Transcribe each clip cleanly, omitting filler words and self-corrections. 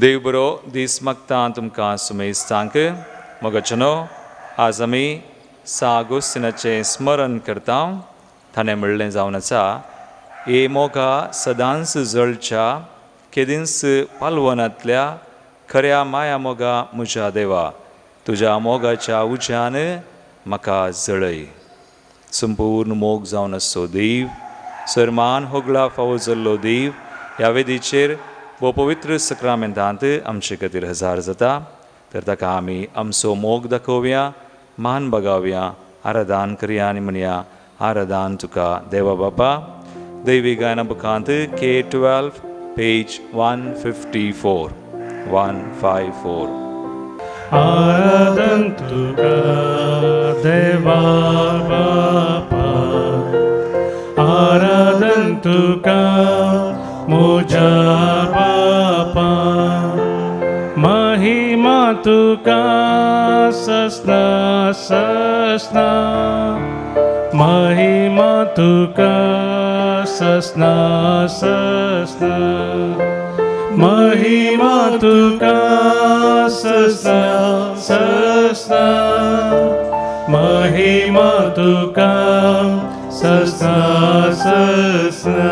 देव बरो दिसमकता तुमकां सुमेस्तांक मोगचनो आज आमी सागोस्तिनाचे स्मरण करता. ताणें म्हणलें जावन आसा, ए मोगा सदांच जळच्या केदींस पालवनांतल्या खऱ्या माया मोगा म्हज्या देवा, तुज्या मोगाच्या उज्यान म्हाका जळय. संपूर्ण मोग जावन आसचो देव, सर्मान होगळा फावो जाल्लो देव, ह्या वेदीचेर वो पवित्र सक्रामेंतांत आमचे खातीर हजर जाता. तर ताका आमी आमचो मोग दाखोवया, मान बगावया, आराधन करया आनी म्हणया, आराधन तुका देवा बापा. दैवी गायना बुकांत K12 पेज 154. आराधन तुका देवा बापा, आराधन तुका मुझा बापा, महिमा तुका सस्ना सस्ना, महिमा तुका सस्ना सस्ना, महिमा तुका सस्ना सस्ना, महिमा तुका सस्ना सस्ना.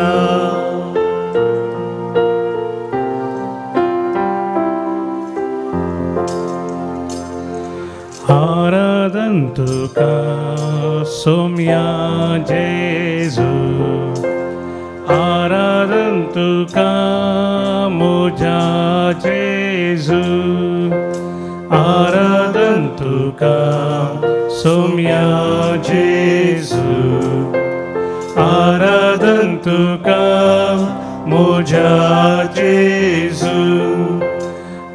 आराधन तुका सोम्या जेजू, आराधन तुका मुझा जेजू, आराधन तुका सोम्या जेजू, आराधन तुका मुझा जेजू,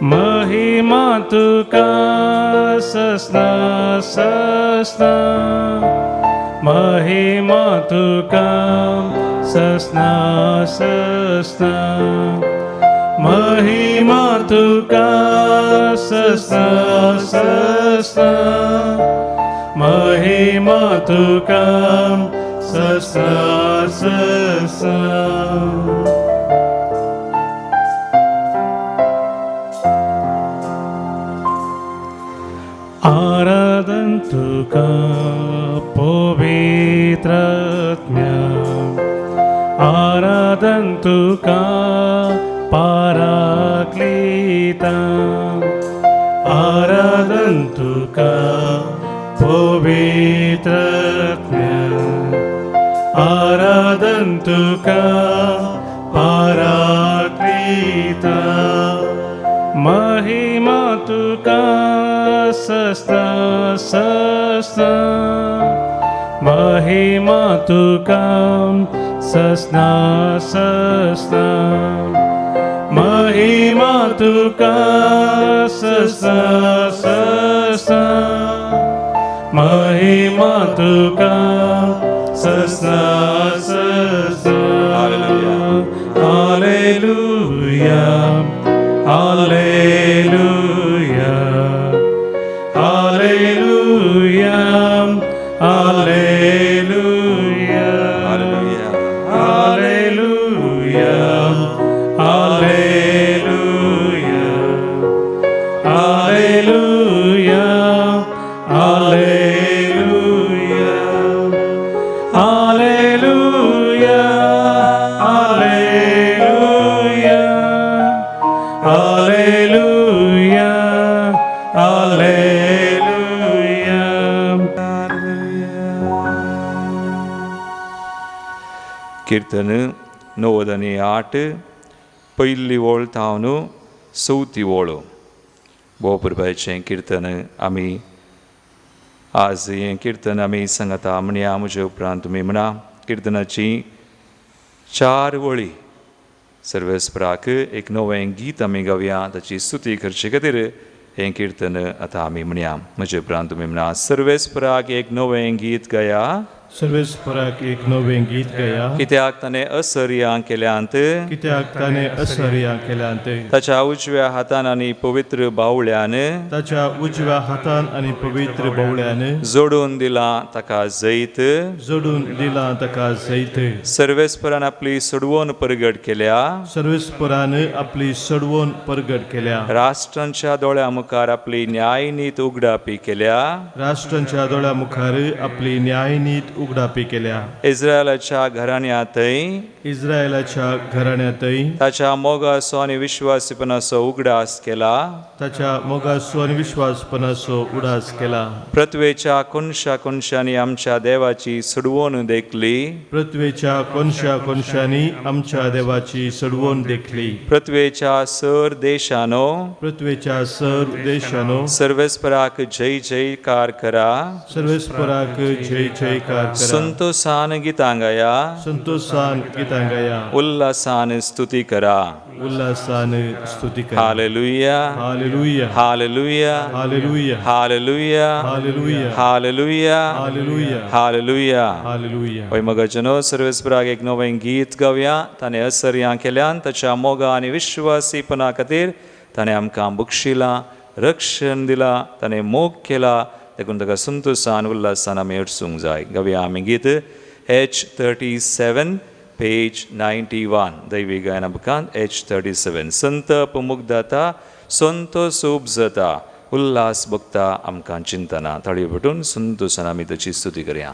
महिमा तुका सस्ना सस्ना, महिमा तुका सस्ना सस्ना, महिमा तुका सस्ना सस्ना, महिमा तुका सस्ना सस्ना. आराधन तुका पवित्रात्म्या, आराधन तुका पाराक्लीता, आराधन तुका पवित्रात्म्या, आराधन तुका पाराक्लीता, महिमा तुका सस्ना सस्ना, महिमा तुका सस्ना सस्ना, महिमा तुका सस्ना सस्ना, महिमा तुका सस्ना सस्ना. Hallelujah hallelujah hallelujah hallelujah hallelujah hallelujah hallelujah hallelujah hallelujah hallelujah hallelujah कीर्तन 98 पहिली ओळ तावन 4थी ओळ. भोवपुरबायचें कीर्तन आमी आज हें कीर्तन आमी सांगता म्हणया, म्हजे उपरांत तुमी म्हणा. कीर्तनाची 4 वळी सर्वेस्पराक एक नवें गीत आमी गावया, ताची स्तुती करचे खातीर हें कीर्तन आतां आमी म्हणया. म्हजे उपरांत तुमी म्हणा, सर्वेस्पराक एक नवें गीत गाया. सर्वेस्पराक एक नवें गीत गया कित्याक ताणें असर्यां केल्यांत कित्याक ताणें असर्यां केल्यांत ताच्या उजव्या हातान आनी पवित्र बावळ्यान ताच्या उजव्या हातान आनी पवित्र बोवळ्यान जोडून दिलां ताका जैत जोडून दिलां ताका जैत सर्वेस्परान आपली सोडवून परगट केल्या सर्वेस्परान आपली सडवून परगट केल्या राष्ट्रांच्या दोळ्या मुखार आपली न्यायनीत उगडापी केल्या राष्ट्रांच्या दोळ्या मुखार आपली न्यायनीत उगडापी केल्या इस्रायलाच्या घराण्यांतय इस्रायलाच्या घराण्यांतय ताच्या मोगाचो आनी विश्वासीपणाचो उगडास केला ताच्या मोगाचो आनी विश्वासपणाचो उडास केला पृथ्वेच्या कोनशा कोनशांनी आमच्या देवाची सोडवून देखली पृथ्वेच्या कोनशा कोनशांनी आमच्या देवाची सडवून देखली पृथ्वेच्या सर देशानो पृथ्वेच्या सर्व देशानो सर्वेस्पराक जय जयकार करा सर्वेस्पराक जय जयकार करा संतोषान गितां गाया संतोषान गितां गाया उल्हासान स्तुती करा उल्हासान स्तुती करा hallelujah hallelujah hallelujah hallelujah hallelujah hallelujah hallelujah hallelujah hallelujah hallelujah होय मगजनो सर्वेस्पराक एक नवें गीत गावया ताणें असर्यां केल्यान ताच्या मोगा आनी विश्वासीपणा खातीर ताणें आमकां बक्षिलां रक्षण दिलां ताणें मोग केला देखून ताका संतोषान उल्हासान आमी अडसूंक जाय गावया आमी गीत H37 पेज 91 दैवी गायना बुकांत H37 संतप मुग्धता संतोष उपजता उल्हास भोगता आमकां चिंतना ताळयो पटून संतोषान आमी ताची स्तुती करया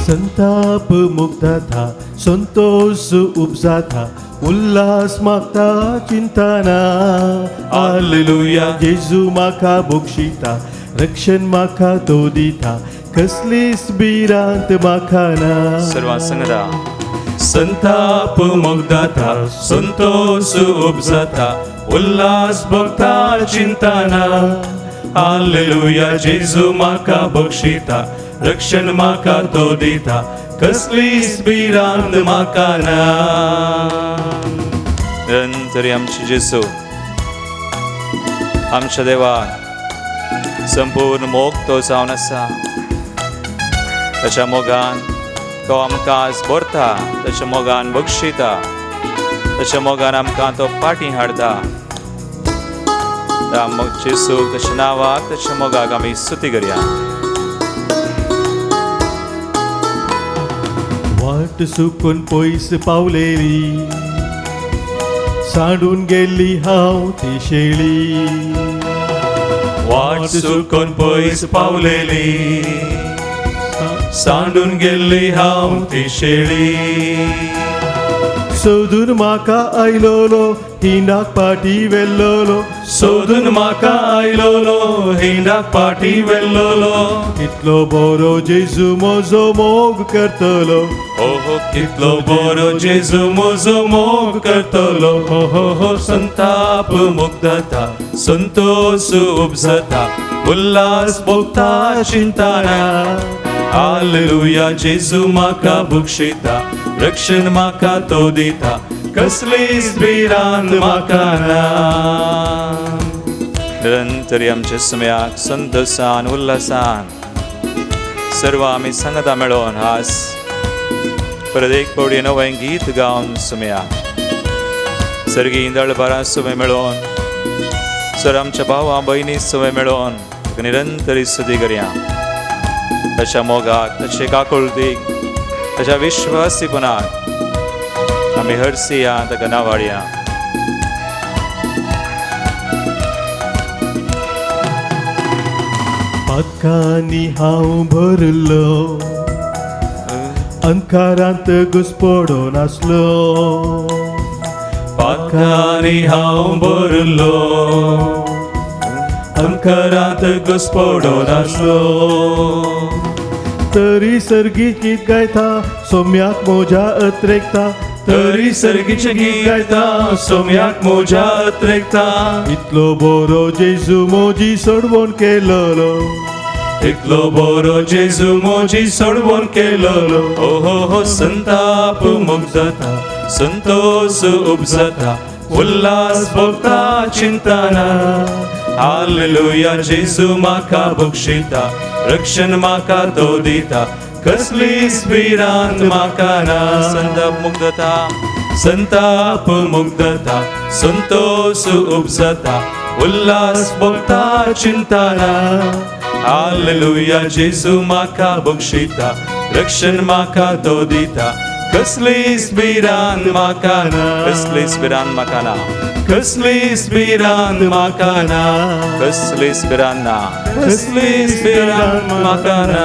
संताप मुग्धा था संतोष उपजा था उल्हास मागता चिंताना हालेलुया जेजू माका बक्षिता रक्षण माका तो दिता कसलीच बिरांत माका ना सर्वां संगदा संताप मुग्धता संतोष उपजता उल्हास भोगता चिंताना हालेलुया जेजू माका बक्षिता रक्षण माका तो दिता कसलीच बिरांत माका ना निरंतरी आमची जेजू आमच्या देवाक संपूर्ण मोग तो जावन आसा ताच्या मोगान तो आमकां आज भरता ताच्या मोगान बक्षिता ताच्या मोगान आमकां तो फाटीं हाडटा त्या मोग जेजू ताच्या नांवाक ताच्या मोगाक आमी स्तुती करया वाट सुकून पयस पावलेली सांडून गेली हांव ती शेळी वाट सुकून पयस पावलेली सांडून गेल्ली हांव ती शेळी सोदून म्हाका आयलोलो हिंडाक पाटी वेल्लोलो सोदून म्हाका आयलोलो हिंडाक पाटी वेल्लोलो कितलो बरो जेजू म्हजो मोग करतलो हो कितलो बरो जेजू म्हजो मोग करतलो हो संताप मुग्धता संतोष उपजता उल्हास भोगता चिंताना हालेलुया जेजू म्हाका बक्षिता रक्षण म्हाका तो दिता कसलीच बिरांत म्हाका ना निरंतरी आमच्या समयाक संतोषान उल्हासान सर्व आमी सांगता मेळोन आज परत एक पावटी नवें गीत गावन सुमयाक सर्गी दळबारां सुमे मेळोन सर आमच्या भावां भयणी सुमे मेळोन निरंतरी स्तुती करया ताच्या मोगाक ताचे काकुळतीक ताच्या विश्वासीपणाक आमी हरसिया ताका नावाडया पातकांनी हांव भरलो अंकारांत घुस्पडोन आसलो पातकांनी हांव भरलो अंकारांत घुस्पडोन आसलो तरी सर्गी गीत गायता सोम्याक मोज्या अत्रेकता तरी सर्गीचे गीत गायता सोम्याक मोज्या अत्रेकता इतलो बरो जेजू मोजी सोडवून केलोलो इतलो बरो जेजू मोजी सोडवून केलोलो. ओहो संताप मुग्धता संतोष उपजता उल्हास भोगता चिंतना. हालेलुया जेजू म्हाका बक्षिता रक्षण म्हाका तो दिता कसलीच भिरांत म्हाका ना. संताप मुग्धता संतोष उपजता उल्हास भोगता चिंतना. हालेलुया जेजू म्हाका बक्षिता रक्षण म्हाका तो दिता कसलीच भिरांत म्हाका ना. कसलीच भिरांत म्हाका ना. कसलीच भिरांत म्हाका ना. कसलीच भिरांत ना. कसलीच भिरांत म्हाका ना.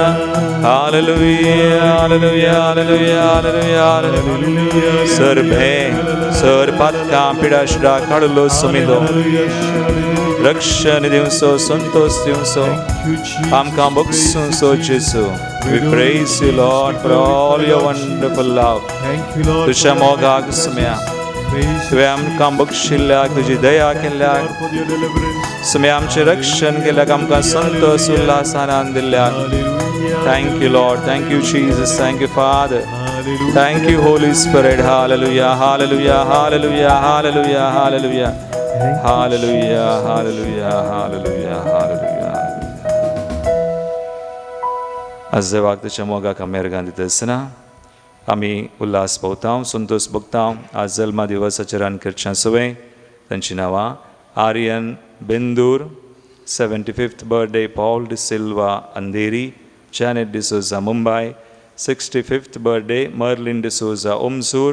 Hallelujah hallelujah hallelujah hallelujah hallelujah. Sir भे सर पातकां पिडा शिडा काडलो सुमिदो रक्षण दिवसो संतोष दिवसो आमकां बक्षुसो जेजू. We praise you, Lord, for all your wonderful love. तुझ्या मोगाक सुम्या तुवें आमकां बक्षिल्ल्याक तुजी दया केल्ल्याक सुम्या आमचें रक्षण केल्याक आमकां संतोष उल्हास आनंद दिल्ल्याक. Thank you, Lord. Thank you, Jesus. Thank you, Father. Thank you, Holy Spirit. Hallelujah, hallelujah, hallelujah, hallelujah, hallelujah. Hallelujah, hallelujah, hallelujah, hallelujah. आज देवाक तुझ्या मोगाक आमी अर्गां दिता आसतना आमी उल्हास भोगता संतोष भोगता. आज जल्मा दिवसाचें रान करचें सुवें तांचीं नांवां Aryan Bendur 75th birthday Paul D'Silva Andheri Janet D'Souza Mumbai 65th birthday Merlin D'Souza ओमसूर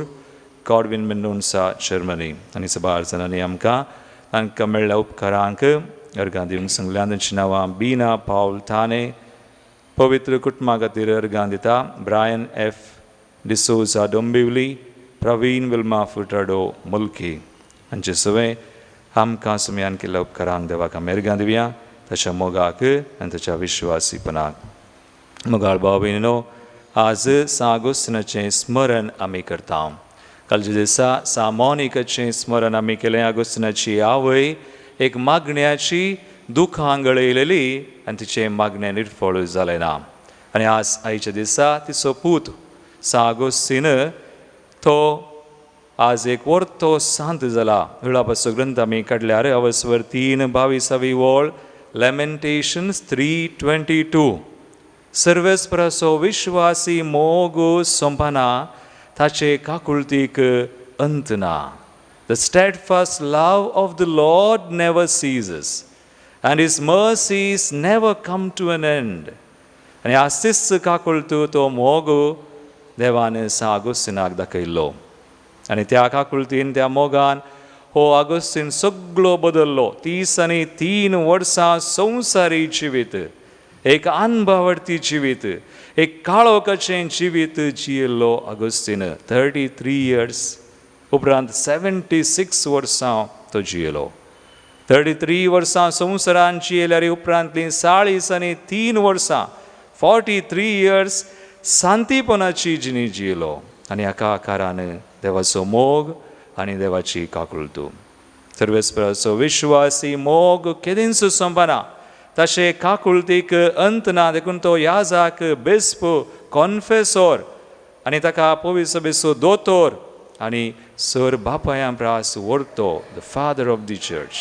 कॉडविन मेंडोन्सा जर्मनी. आनी सबार जाणांनी आमकां मेळ्ळ्या उपकारांक अर्गां दिवंक सांगल्यान तांचीं नांवां बीना पावल थाने पवित्र कुटुंबा खातीर अर्गां दिता Brian F D'Souza Dombivli Praveen Wilma Furtado Mulki. हांचे सुवें आमकां सुमयान केल्ल्या उपकारांक देवाक आमी अर्गां दिवया ताच्या मोगाक आनी ताच्या विश्वासीपणाक. मोगाळ भाव भयणीनो, आज 6 ऑगस्टाचें स्मरण आमी करता. कालच्या दिसा सामोनिकाचें स्मरण आमी केलें. ऑगस्टिनाची आवय एक मागण्याची दुखां गळयलेली आनी तिचें मागणें निर्फळ जालें ना. आनी आयच्या दिसा तिचो पूत 6 ऑगस्टीन तो आज एक वर्तो सांत जाला. विळापाचो ग्रंथ आमी काडल्यार अवस्वर 3:22 वळ लॅमेंटेशन्स 3:22. सर्वेस्पराचो विश्वासी मोग सोंपना ताचे काकुळतीक अंत ना. The steadfast love of the Lord never ceases and his mercies never come to an end. आनी आस्तीस काकुळतो तो मोग देवान 6 ऑगस्टिनाक दाखयल्लो आनी त्या काकुळतीन त्या मोगान हो ऑगस्टीन सगळो बदल्लो. 33 वर्सां संवसारी जिवीत, एक अनभवती जिवीत, एक काळोखाचें जिवीत जियेल्लो ऑगस्टीन. 33 years उपरांत 76 वर्सां तो जियेलो. 33 वर्सां संवसारान जियेल्यार उपरांतलीं 40 आनी 3 वर्सां 43 years शांतीपणाची जिणी जियेलो. आनी हाका आकारान देवाचो मोग आनी देवाची काकुळतो. सर्वेस्पराचो विश्वासी मोग केदींच सोंपना, तशें काकुळतीक अंत ना. देखून तो याजाक बेस्प कॉन्फेसोर आनी ताका पवित्र सभेचो दोतोर आनी सर बापायां प्रास व्हरतो the father of the church,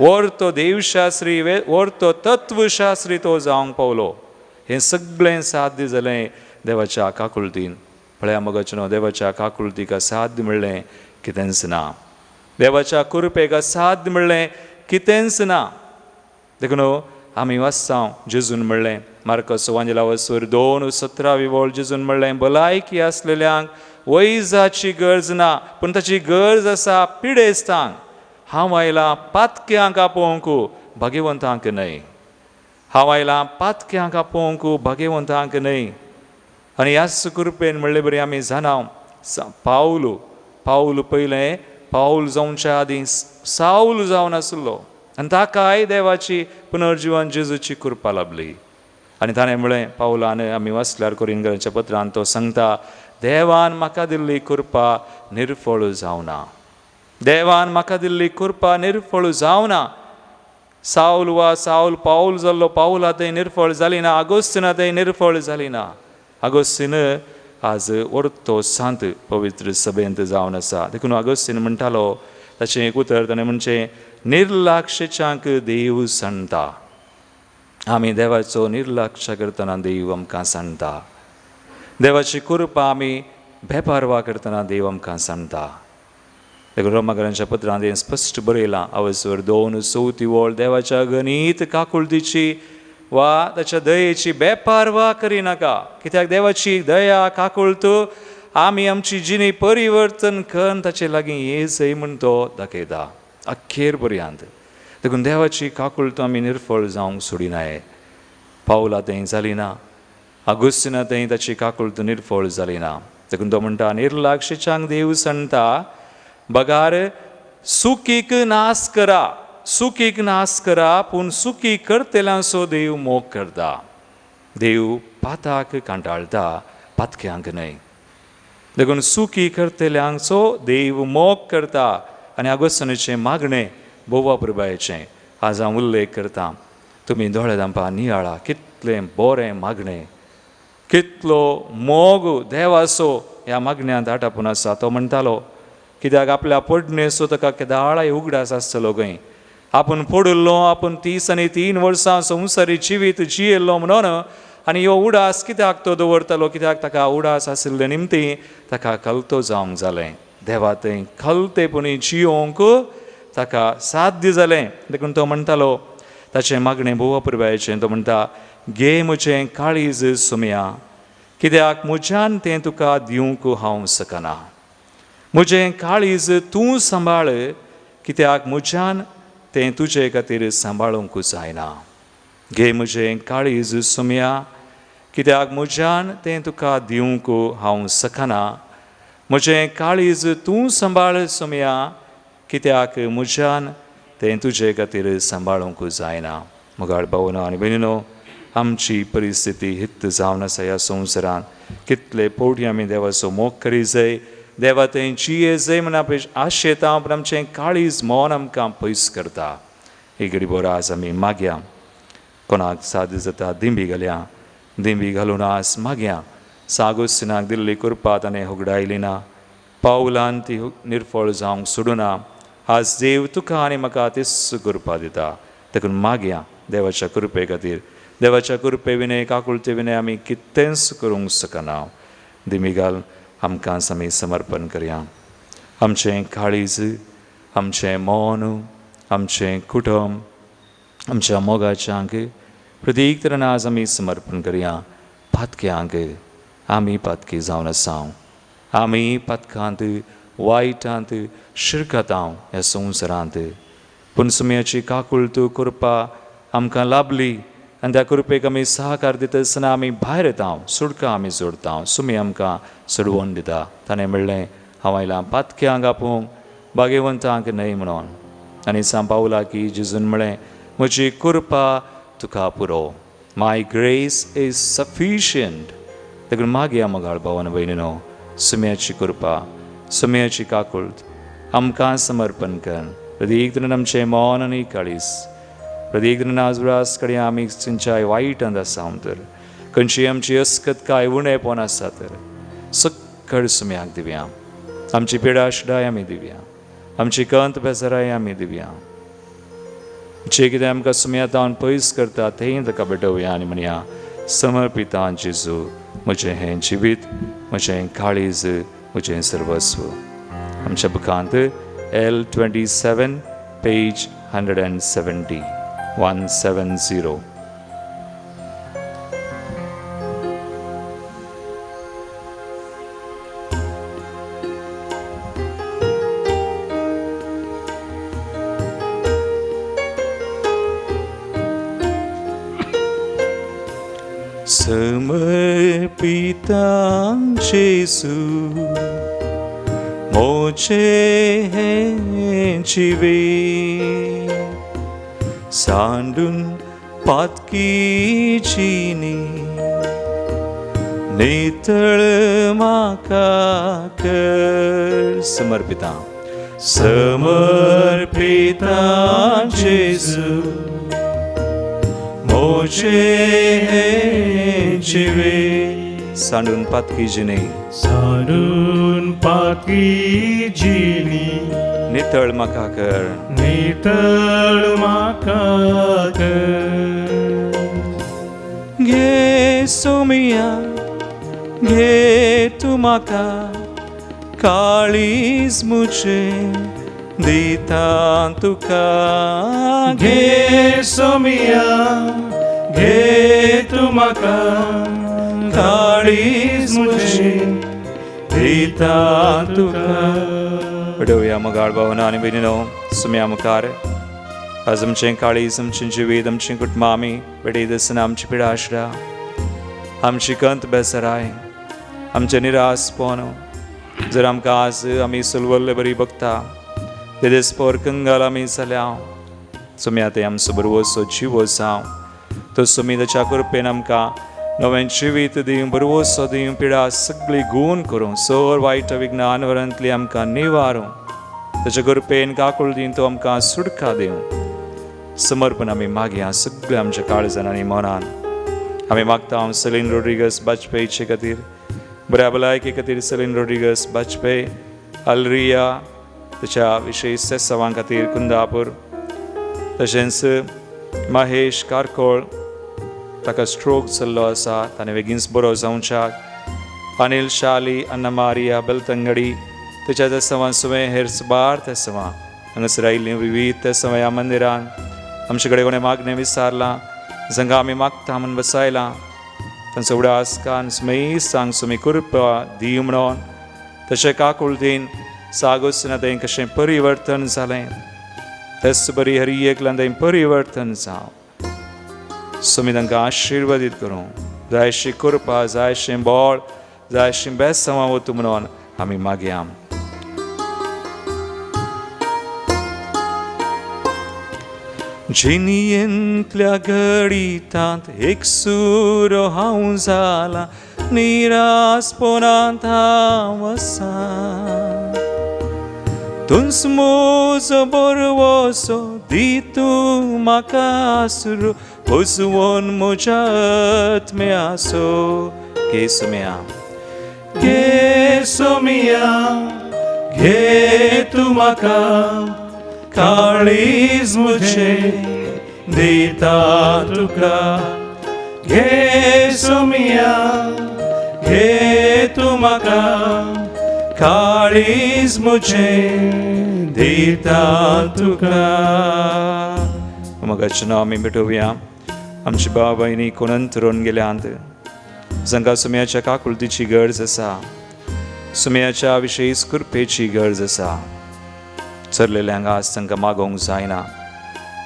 व्हरतो देवशास्त्री, व्हरतो तत्वशास्त्री तो जावंक पावलो. हें सगळें साध्य जालें देवाच्या काकुळतीन. पळया मगचनो, देवाच्या काकुळतीक साध्य म्हणलें कितेंच ना. देवाच्या कृपेक साध्य म्हणलें कितेंच ना. देखून आमी वाचता जेजून म्हणलें मार्कस वांजलावसर 2:17 वळ जेजून म्हणलें भलायकी आसलेल्यांक वैजाची गरज ना, पूण ताची गरज आसा पिडेस्तांक. हांव आयलां पातक्यांक आपोवंक भाग्यवंतांक न्हय. हांव आयलां पातक्यांक आपोवंक भाग्यवंतांक न्हय. आनी ह्याच कृपेन म्हणलें बरें आमी जाणां पावल पयलें पावल जावच्या आदीं साऊल जावन आसलो आनी ताकाय देवाची पुनर्जीवन जेजूची कृपा लाभली. आनी ताणें म्हळें पावलान आमी वाचल्यार कोरिंथीयांच्या पत्रांत तो सांगता, देवान म्हाका दिल्ली कृपा निर्फळ जावना. देवान म्हाका दिल्ली कृपा निर्फळ जावना. साऊल वा साऊल पाऊल जाल्लो पाऊला थंय निर्फळ जाली ना, आगोस्तिना थंय निर्फळ जाली ना. आगोस्तीन आज ओर्तो सांत पवित्र सभेंत जावन आसा. देखून आगोस्तीन म्हणटालो ताचें एक उतर ताणें म्हणचें, निर्लक्षांक देव सांडटा. आमी देवाचो निर्लक्ष करतना देव आमकां सांडटा. देवाची कृपा आमी बेपारवा करतना देव आमकां सांडटा. देखून रोमाकारांच्या पत्रांत हें स्पश्ट बरयलां. आवयसर 2:34 देवाच्या गणीत काकुळतीची वा ताच्या दयेची बेपारवा करिनाका. कित्याक देवाची दया काकुळत आमी आमची जिणी परिवर्तन करून ताचे लागीं येसय म्हण तो दाखयता अखेर पर्यंत. देखून देवाची काकुळत आमी निर्फळ जावंक सोडिनाय. पावला थंय जाली ना, आगोस्तिना थंय ताची काकुळत निर्फळ जाली ना. देखून तो म्हणटा, निर्लक्षांक देव सांडटा. बगार सुखीक नाश करा, सुखीक नाश करा, पूण सुखी करतेल्यांचो देव मोग करता. देव पाताक कांटाळटा, पातक्यांक न्हय. देखून सुखी करतेल्यांचो देव मोग करता. आनी आगोस्तिनाचें मागणें बोवा प्रभायेचें आज हांव उल्लेख करतां. तुमी दोळे धांपा नियाळा, कितलें बरें मागणें, कितलो मोग देवाचो ह्या मागण्यांत आटापून आसा. तो म्हणटालो, कित्याक आपल्या पडणेचो ताका केदाळाय उगडास आसतलो खंय. आपूण पडुल्लो, आपूण 30 आनी 3 वर्सां संवसारी जिवीत जियेल्लो म्हणून, आनी ह्यो उडास कित्याक तो दवरतालो, कित्याक ताका उडास आशिल्ले निमती ताका कलतो जावंक जालें. देवा थंय कलतेपणी जियोंक ताका साध्य जालें. देखून तो म्हणटालो, ताचें मागणें बोवा प्रभायेचें, तो म्हणटा, घे म्हजें काळीज सुम्या, कित्याक म्हज्यान तें तुका दिवंक हांव शकना. म्हजें काळीज तूं सांबाळ, कित्याक म्हज्यान तें तुजे खातीर सांबाळूंक जायना. घे म्हजें काळीज सुम्या, कित्याक म्हज्यान तें तुका दिवंक हांव शकना. म्हजें काळीज तूं सांबाळ सुम्या, कित्याक म्हज्यान तें तुजे खातीर सांबाळूंक जायना. मोगाळ भावनो आनी भयणीनो, आमची परिस्थिती हित जावन आसा ह्या संवसारांत. कितले फावटी आमी देवाचो मोग करी जाय, देवा थंय जिये जाय म्हण आपले आशेता, पूण आमचें काळीज मन आमकां पयस करता. एक घडी बरो आज आमी मागया. कोणाक साद जाता दिंबी घालया, दिंबी घालून आज मागया. आगोस्तिनाक दिल्ली कृपा ताणें उगडायली ना, पावलान ती निर्फळ जावंक सोडूना. आज देव तुका आनी म्हाका तीच कृपा दिता. देखून मागया देवाच्या कृपे खातीर. देवाच्या कृपे विनय, काकुळते विनय आमी कितेंच करूंक शकना. दिमी घाल आमकांच आमी समर्पण करया. आमचें काळीज, आमचें मन, आमचें कुटुंब, आमच्या मोगाच्यांक प्रत्येक तरेन आज आमी समर्पण करया. पातक्यांक आमी पातकी जावन आसा. आमी पातकांत, वायटांत शिरकतांव ह्या संवसारांत. पूण सुम्याची काकुळत कृपा आमकां लाभली, आनी त्या कृपेक आमी सहकार दिता आसतना आमी भायर येता, सुडकां आमी जोडटा. सुमी आमकां सोडवून दिता. ताणें म्हणलें, हांव आयलां पातक्यांक आपोवंक, भाग्यवंतांक न्हय म्हणून. आनी सांग पावला की जेजून म्हळें, म्हजी कृपा तुका पुरो. माय ग्रेस इज सफिशियंट. देखून मागया मोगाळ भावन भयणीनो, सुम्याची कृपा, सुम्याची काकुळट आमकां समर्पण कर. प्रत्येक तरेन आमचें मन आनी काळीज, प्रत्येक तरेन आज उरास कडेन आमी खंयच्याय वायटांत आसा तर, खंयची आमची अस्कतकाय उणेपण आसा तर सक्कळ सुम्याक दिवया. आमची पिडाशिडाय आमी दिवया, आमची कंत बेजाराय आमी दिवया. जे कितें आमकां सुम्यातावन पयस करता तें ताका भेटोवया आनी म्हणया, समर्पिता जेजू, म्हजें हें जिवीत, म्हजें काळीज, म्हजें सर्वस्व. आमच्या बुकांत L27 पेज 170 170. समर्पिता जेजू, मोचे हें जिवीत, सांडून पातकी जिणी, नितळ म्हाका कर. समर्पिता समर्पिता जेजू मोचे जिवे सांडून पातकी जिणे सांडून पातकी जिणी नितळ म्हाका कर नितळ म्हाका कर घे सोमिया घे तू म्हाका काळीज मुझे दिता तुका घे सोमिया घे तू म्हाका काळीज मुझे दिता तुका. पडोवया मोगाळ भावना आनी भयणीनो सुम्या मुखार आज आमचें काळीज आमचें जिवीत आमचीं कुटुंबां आमी वेडयतना आमची पिडा आसरा आमची कंत बेसराय आमचें निरासपण जर आमकां आज आमी सुलवल्ले बरी बगता ते दिसपर कंगाल आमी जाल्या सुम्या ते आमचो बरोवसो जीव जावं तो सुमी ताच्या कृपेन आमकां नवें जिवीत दिवं बरोवसो दिवं पिडा सगळी गूण करूं सर वायट विज्ञान वरांतली आमकां निवारूं ताच्या कृपेन काकूळ दिवन तो आमकां सुडका दिवं समर्पण आमी मागया सगळें आमच्या काळजान आनी मनान आमी मागता सेलीन रोड्रिगस बाजपेयीचे खातीर बऱ्या भलायके खातीर सेलीन रोड्रिगस बाजपेयी अल्रिया ताच्या विशयी सेसवां खातीर कुंदापूर तशेंच महेश कारकोळ ताका स्ट्रोक जाल्लो आसा ताणें बेगीनच बरो जावच्याक अनिल शाली अन्ना मारिया बेलतंगडी ताच्या तेसवां सुवें हेरसबार तेसवां हांगासर आयिल्लीं विविध तेसवां ह्या मंदिरान आमचे कडेन कोणें मागणें विचारलां जांकां आमी मागता म्हूण बसयलां तांचो उडास कान सांग सुमी कृपा दी म्हणोन तशें काकूळ दिन सागोसना तें कशें परिवर्तन जालें तेच बरी हरी एकल्यान तें परिवर्तन जावं सुमी तांकां आशिर्वादीत करूं जायशी कृपा जायशें बळ जायशीं बेसांवां वतू म्हणोन आमी मागया. जिनियेंतल्या घडितांत एक सुरो हांव जाला निरासपणांत हांव आसा तुंच म्हजो बरवसो दी तूं म्हाका आसरो पुजवून म्हज्या आत्म्याचो घे सुम्या घे सोमिया घे तू म्हाका काळीज मुझे दिता तुका घे सोमिया घे तू म्हाका काळीज मुझे दिता तुका. मगाच्या आमी भेटोवया आमची भाव भयणी कोणंतरून गेल्यांत जांकां सुम्याच्या काकुळतीची गरज आसा सुम्याच्या विशयी कृपेची गरज आसा चरलेल्यांक आज तांकां मागोवंक जायना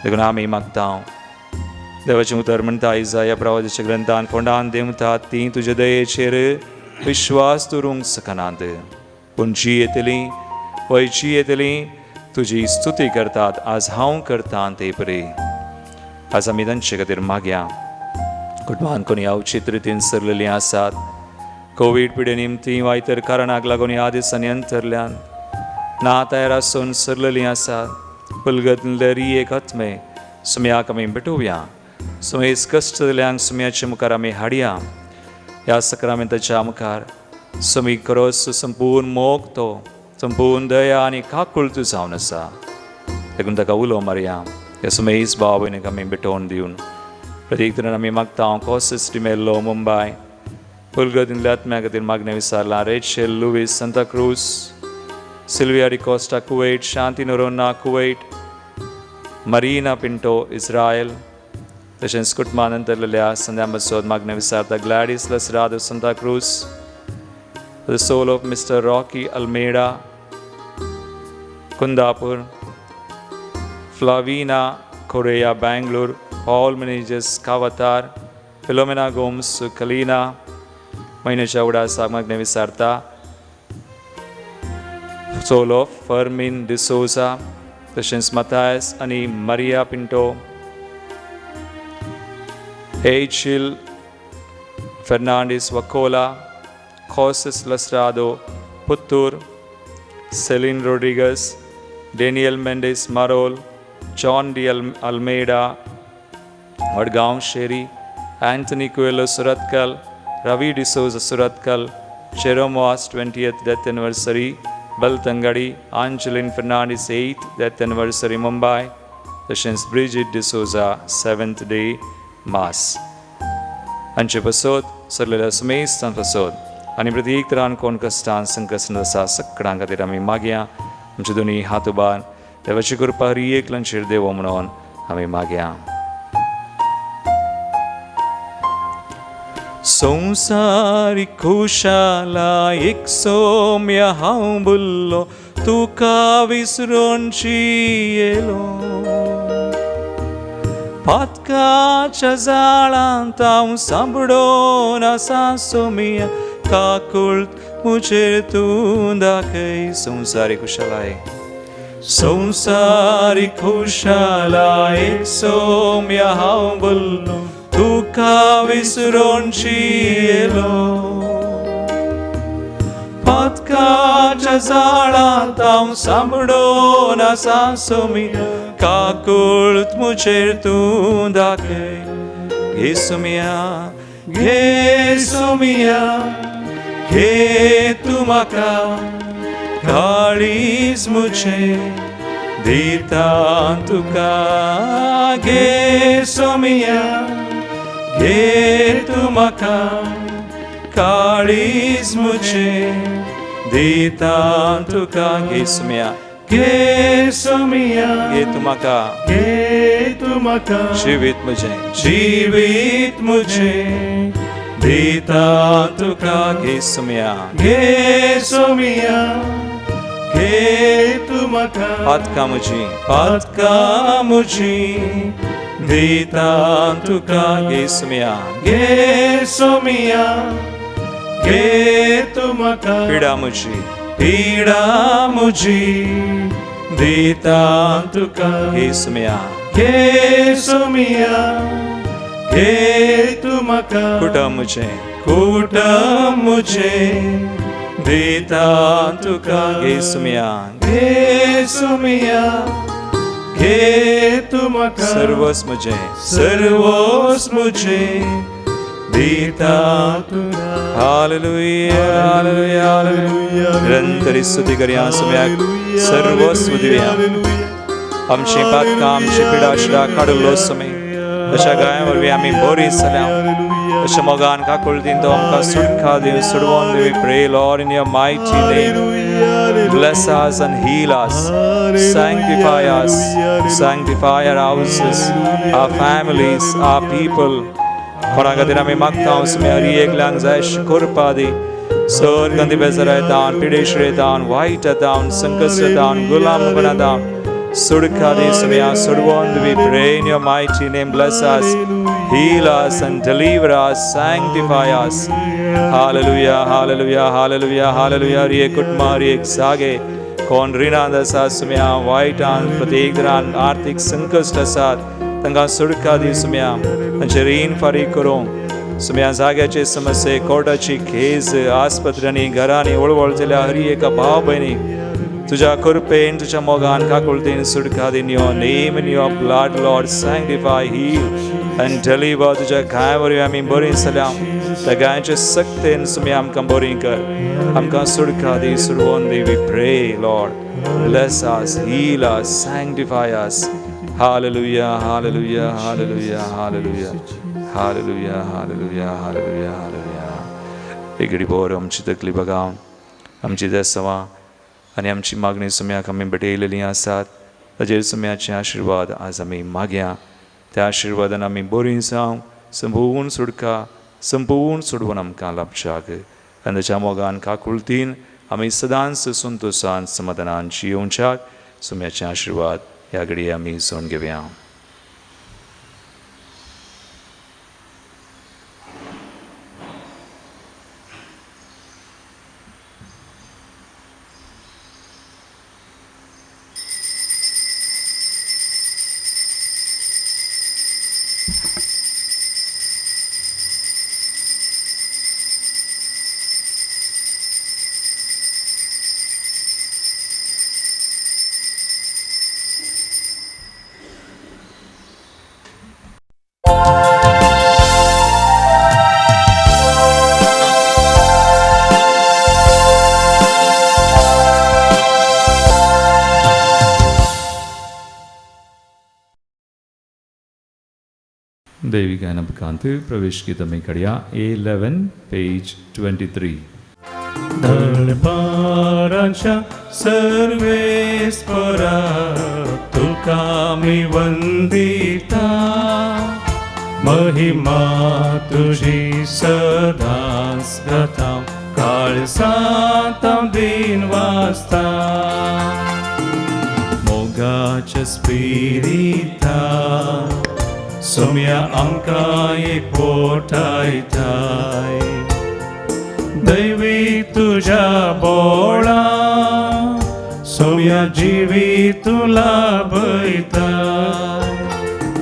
देखून आमी मागता देवाचें उतर म्हणटा इसाया प्रवादीच्या ग्रंथान कोंडान देंवतात ती तुजे दयेचेर विश्वास दवरूंक शकनात पूण जी येतलीं वयची येतलीं तुजी स्तुती करतात आज हांव करतां ते परी आज आमी तांचे खातीर मागया कुटुंबान कोणी अवचित रितीन सरलेलीं आसात कोवीड पिडे निमती वा इतर कारणाक लागून ह्या दिसांनी अंतरल्यान ना तयार आसून सरलेलीं आसात पुलगतले एक आत्मे सुम्याक आमी भेटोवया सुमेस कश्ट जाल्यांक सुम्याच्या मुखार आमी हाडया ह्या सक्रामेंताच्या मुखार सुमी खरोच संपूर्ण मोग तो संपूर्ण दया आनी काकुळतो जावन आसा देखून ताका उलो मारया ह्या सुमेस भाव भयणीक आमी भेटोवन दिवन प्रत्येक तरेन आमी मागता कॉसिस डिमेल्लो मुंबय पुलगतींतल्या आत्म्या खातीर मागणें विचारलां Rachel Lewis Santacruz Sylvia D'Costa Kuwait Shanti Noronha Kuwait Marina Pinto Israel तशेंच कुटुंबान अंतरलेल्या संध्या मसोद मागणें विचारता Gladys Lasrado Santacruz The soul of Mr. Rocky Almeida, Kundapur, Flavina Correa, Bangalore, Paul Meneges, Kavatar, Philomena Gomes, Kalina, Maina Chauda, Sagmagne Visarta, soul of Fermin D'Souza, Patience Matthias, Ani Maria Pinto, H.L. Fernandez Wacola, Joses Lasrado, Puttur, Celine Rodriguez, Daniel Mendes Marol, John D. Almeida, Vadgaon Sherry, Anthony Coelho Suratkal, Ravi D'Souza Suratkal, Jerome Was 20th death anniversary, Baltangadi, Angeline Fernandez 8th death anniversary Mumbai, तशेंच Bridget D'Souza 7th day Mass. हांचे पासत सरलेल्या सुमेस्तां पासत आनी प्रत्येक तरान कोण कश्टान संकश्टान आसा सगळ्यां खातीर आमी मागया. आमचे दोनी हात उबार देवाची कृपा हर एकल्यांचेर देवो म्हणून आमी मागया. संवसारीक खुशालायेक सोम्या हांव बुल्लो तुका विसरूनची येलो. पातकाच्या जाळांत हांव सांबडोन आसा सोमिया काकुळट मुजेर तूं दाखय. संवसारीक खुशालायेक संवसारीक खुशालायेक सोम्या हांव बुल्लो तुका विसरूनची येलो. पातकाच्या जाळांत हांव सांबडोन आसा सोमिया काकुळट मुजेर तूं दाखय. घे सोमिया घे सोमिया घे तूं म्हाका काळीज मुजें दिता तुका. घे सोमिया घे तूं म्हाका काळीज मुजें दिता तुका. घे सोमिया घे सोमिया घे तूं म्हाका घे तूं म्हाका जिवीत मुजें दिता तुका. घे सोमिया घे सोमिया घे तूं म्हाका पातकां म्हजीं दिता तुका. घे सोमिया घे सोमिया घे तूं म्हाका पिडा म्हजी दिता तुका. घे सोमिया घे सोमिया घे तूं म्हाका कुटुंब म्हजें दिता तुका. घे सोमिया घे सोमिया घे तूं म्हाका सर्वस्व म्हजें दिता तुका. Hallelujah hallelujah hallelujah. निरंतर स्तुती करया सोम्याक सर्वस्व दिवया. आमची पातकां आमची पिडा शिडा काडलो सोमे अशा गाया वरवीं आमी बरी जाल्या. अशा मोगान काकुळटीन तो आमकां सुटका दिव सोडवून दिवी. प्रे Lord in your mighty name. Bless us and heal us. Sanctify us. Sanctify our houses, our families, our people. कोणा खातीर आमी मागता सोम्या हर एकल्यांक जाय करपा दी. सर गंदी बेजार येतावन पिडेश येतावन वायट येतावन संकट येतावन गुलाम येतावन सुडका दी सोम्या सोडवून दिवी. Pray in your mighty name. Bless us, heal us and deliver us, sanctify us. Hallelujah, hallelujah, hallelujah, hallelujah. हर एक कुटुंब हर एक जागे कोण रिणांत आसा सोम्या वायटान प्रत्येक तरान आर्थीक संकश्ट आसात तांकां सुडका दी सोम्या. तांचे रीण फारीक करूं सोम्या. जाग्याचे समस्ये कोर्टाची केस आस्पत्र्यांनी घरांनी वळवळ जाल्या हर एका भाव भयणीक तुझ्या कृपेन तुझ्या मोगान काकुळटीन सुडका दी. In your name, in your blood, Lord, sanctify, heal and deliver. तुझ्या गाय वरवीं आमी बरीं जाल्या. त्या गायच्या सक्तेन सोम्या आमकां बरीं कर. आमकां सुडका दी सोडवून दी. We pray, Lord, bless us, heal us, sanctify us. Hallelujah, hallelujah, hallelujah, hallelujah, hallelujah, hallelujah, hallelujah, hallelujah. एक घडी भर आमची तकली बगावन आमची देसवां आनी आमची मागणी सोम्याक आमी भेटयलेलीं आसात. ताजेर सोम्याचे आशिर्वाद आज आमी मागया. त्या आशिर्वादान आमी बरीं जावं संपूर्ण सुडका संपूर्ण सोडवून आमकां लाभशाक. आनी ताच्या मोगान काकुळटीन आमी सदांच संतोशान समाधानान जियोवच्याक सोम्याचे आशिर्वाद ह्या घडये आमी सोन घेवया. दैवी गायन उपरांत प्रवेश गीत में कड़िया A11 पेज 23. धर्मारांच्या सर्वेस्परा तुका मी वंदिता, महिमा तुझी सदाच गाता, काळसातां दिन वाजता. मोगाच्या स्पिरिता सोम्या आमकां एक पोटायताय, दैवी तुझ्या बोळा सोम्या जिवी तुला बैताय.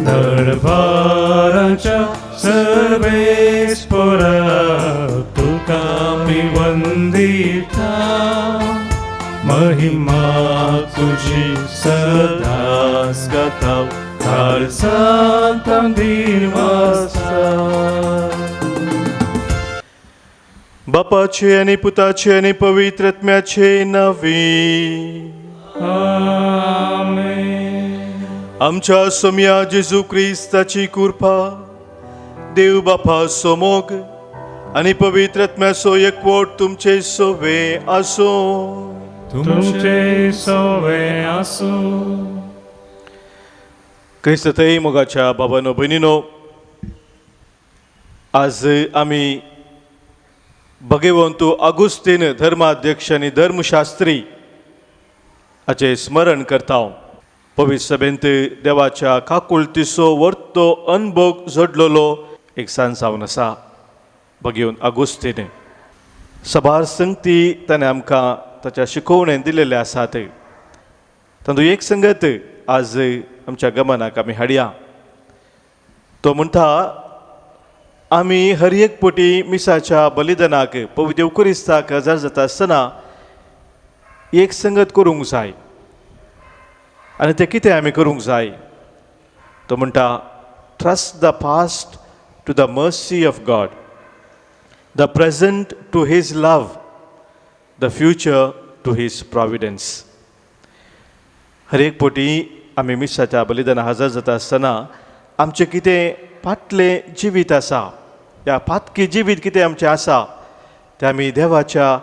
दरबाराच्या सर्वेस्परा तुका मी वंदिता, महिमा तुझी सदाच गाता, काळसातां दिन वाजता. बापाचे आणि पुताचे आणि पवित्र आत्म्याचे नावे. आमेन. आमच्या सोम्या जेजू ख्रिस्ताची कृपा, देव बापा सोमोग आणि पवित्र आत्म्याचो एकवट तुमचे सोवे आसो. तुमचे सोवे आसो. क्रिस्तथई मोगाच्या बाबांनो भयणीनो, आज आम्ही भगवंतू अगुस्तीन धर्माध्यक्ष आणि धर्मशास्त्री हाचे स्मरण करता. पवित्र सभेंत देवाच्या काकुळतीचो वर्तो अनुभव जोडलेलो एक सान जावन आसा. भगवंत अगुस्तीन सभार संगती ताणें आमकां ताच्या शिकोवणें दिलेले आसात. तातूंत एक संगत आज आमच्या गमनाक आमी हाडया. तो म्हणटा, आमी हर एक पोटी मिसाच्या बलिदानाक पवित्र युकरिस्ताक हजर जाता आसतना एक संगत करूंक जाय. आनी तें कितें आमी करूंक जाय? तो म्हणटा, trust the past to the mercy of God, the present to his love, the future to his providence. हर एक पोटी आमी मिसाच्या बलिदाना हजर जाता आसतना आमचें कितें फाटलें जिवीत आसा, या पातकी जिवीत कितें आमचें आसा, तें आमी देवाच्या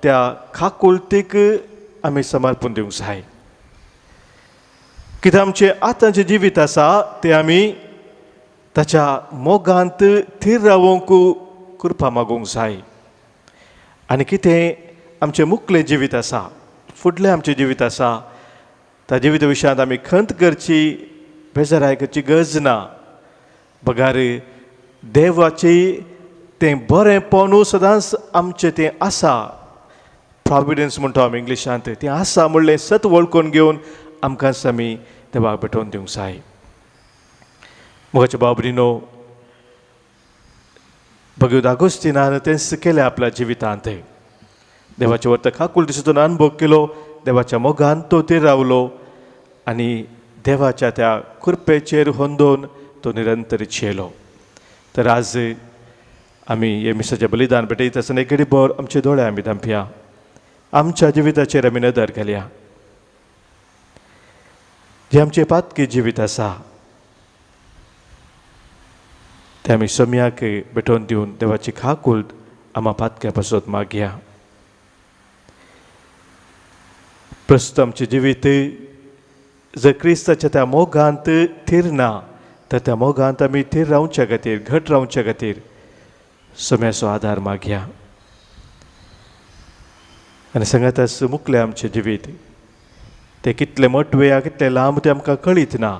त्या काकुळतीक आमी समर्पण दिवंक जाय. कितें आमचें आतांचें जिवीत आसा तें आमी ताच्या मोगांत थीर रावूंक कृपा मागूंक जाय. आनी कितें आमचें मुखलें जिवीत आसा, फुडलें आमचें जिवीत आसा, त्या जिविता विशयांत आमी खंत करची, बेजाराय करची गरज ना. बगार देवाची तें बरेंपण सदांच आमचें तें आसा. प्रॉविडन्स म्हणटा आमी इंग्लिशांत, तें आसा म्हणलें सत वळखून घेवन आमकांच आमी देवाक भेटोवन दिवंक जाय. मोगाच्या बाबरीनो, भगवंत अगुस्तिनान तेंच केलें आपल्या जिवितांत. देवाचे वर्त काकुळतीचो अनुभव केलो, देवाच्या मोगान तो थीर रावलो आनी देवाच्या त्या कृपेचेर होंदोन तो निरंतरीत येयलो. तर आज आमी हे मिसाचें बलिदान भेटयता आसतना एक घडीभर आमचे दोळे आमी धांपया, आमच्या जिविताचेर आमी नदर घालया. जे आमचें पातकी जिवीत आसा तें आमी सोम्याक भेटोवन दिवन देवाची काकूळट आम्हा पातक्या पासून मागया. प्रस्तुत आमचें जिवीत जर क्रिस्ताच्या त्या मोगांत थीर ना, तर त्या मोगांत आमी थीर रावच्या खातीर, घट रावच्या खातीर सोम्याचो आदार मागया. आनी सांगात मुखलें आमचें जिवीत तें कितलें मोटवें या कितलें लांब तें आमकां कळीत ना,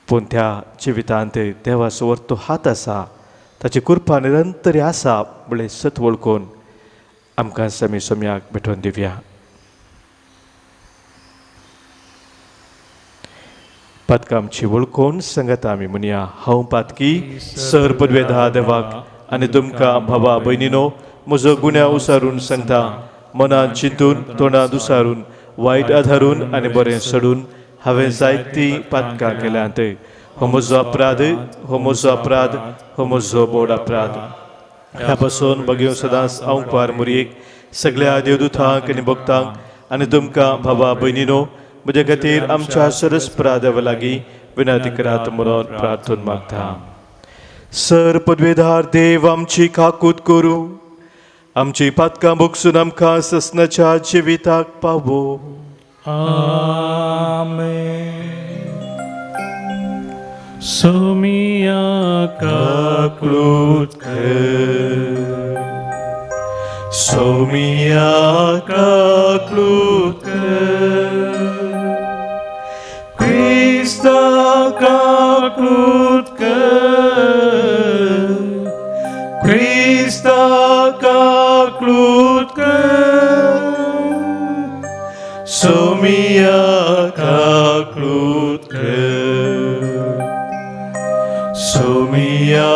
पूण त्या जिवितांत देवाचो वर्तो हात आसा, ताची कृपा निरंतरी आसा म्हणलें सत वळखून आमकां आमी सोम्याक भेटोवन दिवया. पातकां आमची वळखून सांगात आमी म्हणया, हांव पातकी सर पदवेदा देवाक आनी तुमकां भावा भयणीनो म्हजो गुन्यांव उसारून सांगता. मनांत चिंतून, तोंडांत उसारून, वायट आधारून आनी बरें सोडून हांवें जायतीं पातकां केल्यांत. हो म्हजो अपराध, हो म्हजो अपराध, हो म्हजो बोड अपराध. ह्या पासून बघ्यो सदांच हांव पार मुरयेक सगळ्या देवदूतांक आनी भक्तांक आनी तुमकां भावा भयणीनो म्हजे खातीर आमच्या सरस्परादेवा लागीं विनंती करात म्हणून प्रार्थना मागता. सर पदवेदार देव आमची काकूत करूं, आमची पातकां भोगसून आमकां ससनाच्या जिविताक पावो. सोमिया काकूत कर, सोमिया काकूत Krista काकूत कर, Krista काकूत कर, सोमिया काकूत सोमिया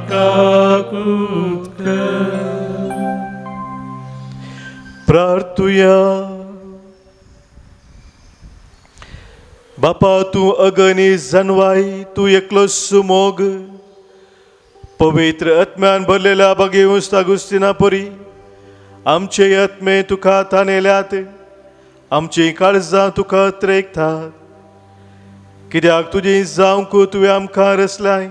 काकूत कर. प्रार्थुया. बापा तूं अगणी जनवाई, तूं एकलो सुमोग पवित्र आत्म्यान भरलेल्या बगेऊस अगुस्तिना परी आमचे आत्मे तुका ताणेल्यात, आमची काळजां तुका त्रेकतात. कित्याक तुजी जावंक तुवें आमकां रचलाय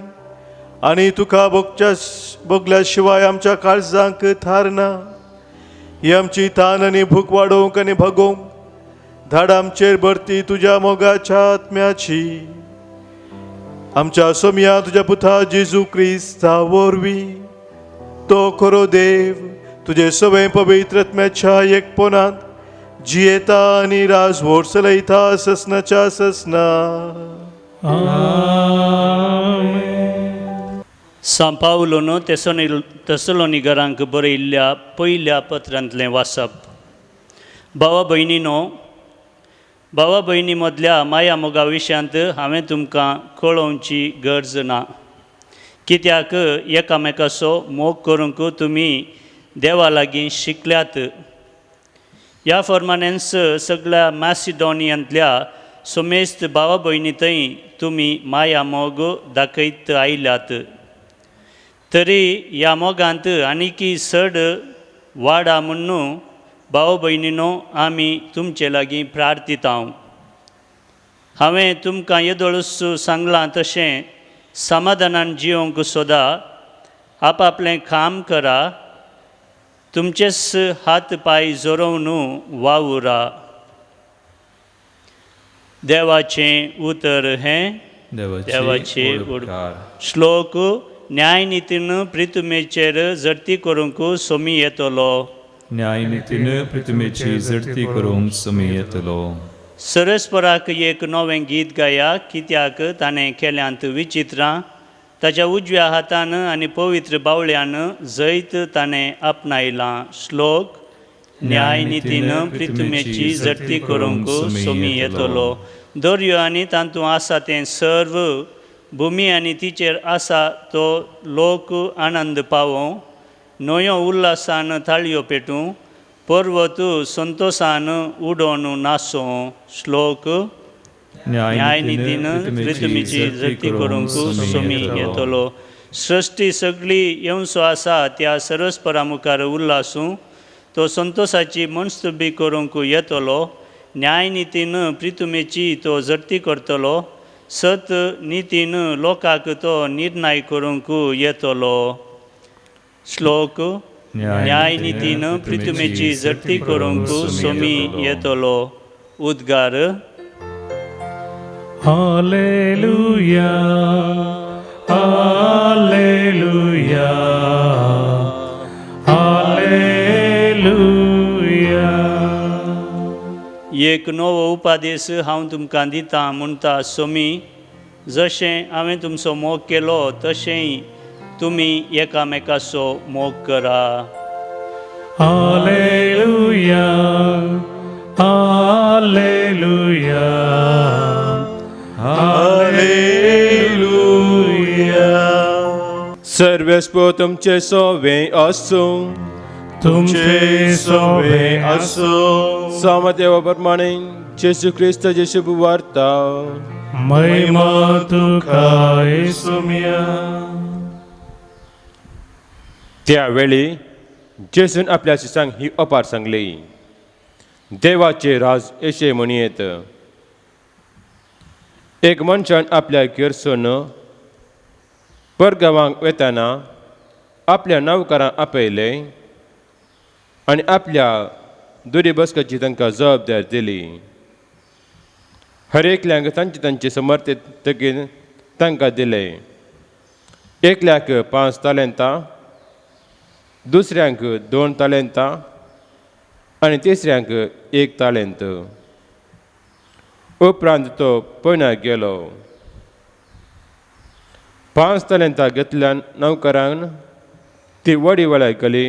आनी तुका भोगल्या शिवाय आमच्या काळजांक थार ना. ही आमची तान आनी भूक वाडोवंक आनी भागोवंक धाड आमचेर भरती तुज्या मोगाच्या आत्म्याची. आमच्या सोमिया तुज्या पुता जेजू क्रिस्ता वरवीं तो खरो देव तुजे सगळे पवित्र आत्म्याच्या एकपणांत जियेता आनी राजवट चलयता ससनाच्या ससना. सांत पावलोन तेसलोनिकरांक बरयल्ल्या पयल्या पत्रांतलें वाचप. भावा भयणी मदल्या माया मोगा विशयांत हांवें तुमकां कळोवची गरज ना, कित्याक एकामेकाचो मोग करूंक तुमी देवा लागीं शिकल्यात. ह्या फॉर्मानेंस सगळ्या मॅसिडोनियांतल्या सोमेस्त भावा भयणी थंय तुमी माया मोग दाखयत आयल्यात. तरी ह्या मोगांत आनीकी चड वाडा म्हणून भाव भयणीनो आमी तुमचे लागीं प्रार्थितांव. हांवें तुमकां येदोळूच सांगलां तशें समाधानान जियोंक सोदा आपआपलें काम करा, तुमचेच हात पाय जोडून वावुरा. देवाचें उतर हें देवाचे उपकार. श्लोक. न्यायनितीन प्रितुमेचेर जडती करूंक सोमी येतलो. न्यायनितीन प्रितुमेची जडती करूंक सोमी येतलो. सरस्पराक एक नवें गीत गाया, कित्याक ताणें केल्यांत विचित्रां. ताच्या उजव्या हातान आनी पवित्र बावळ्यान जैत ताणें आपणायलां. श्लोक. न्यायनितीन प्रितुमेची जडती करूंक सोमी येतलो. दर्यो आनी तांतूं आसा तें सर्व, भुमी आनी तिचेर आसा तो लोक आनंद पावों. न्हंयो उल्हासान थाळयो पेटूं, पर्वत संतोषान उडोवन नाचों. श्लोक. न्यायनितीन प्रितुमेची जडती करूंक सोमी येतलो. सृश्टी सगळी येवसो आसा त्या सरस्परा मुखार उल्हासूं, तो संतोषाची मनस्तुबी करूंक येतलो. न्यायनितीन प्रितुमेची तो जडती करतलो. सत नितीन लोकाक तो निर्णय करूंक येतलो. श्लोक. न्यायनितीन प्रितुमेची जडती करूंक सोमी येतलो. उद्गार. Hallelujah, hallelujah, hallelujah. एक नवो उपादेश हांव तुमकां दितां म्हणटा सोमी. जशें हांवें तुमचो मोग केलो तशेंय तुमी एकामेकाचो मोग करा. Hallelujah, hallelujah, hallelujah. सर्वेस्पो तुमचे सोवें आसूं, तुमचे सोवें आसूं. सामदेवा प्रमाणे जेसू ख्रिस्त जेसू वार्ता महिमा तुका येसुमिया. त्यावेळी जेसून आपल्या शिष्यांक ही अपार सांगली. देवाचे राज येशे म्हणयेत. एक मनशान आपल्या घेरसून परगांवांक वेताना आपल्या नौकरांक आपयले आनी आपल्या दुरी बसकाची तांकां जबाबदारी दिली. हर एकल्याक तांचे समर्थतेन तांकां दिले. एकल्याक 5 तालंतां, दुसऱ्यांक 2 तालंतां आनी तिसऱ्यांक 1 तालंत. उपरांत तो पयणार गेलो. 5 तालंतां घेतल्या नौकरान ती वडी वळाय गेली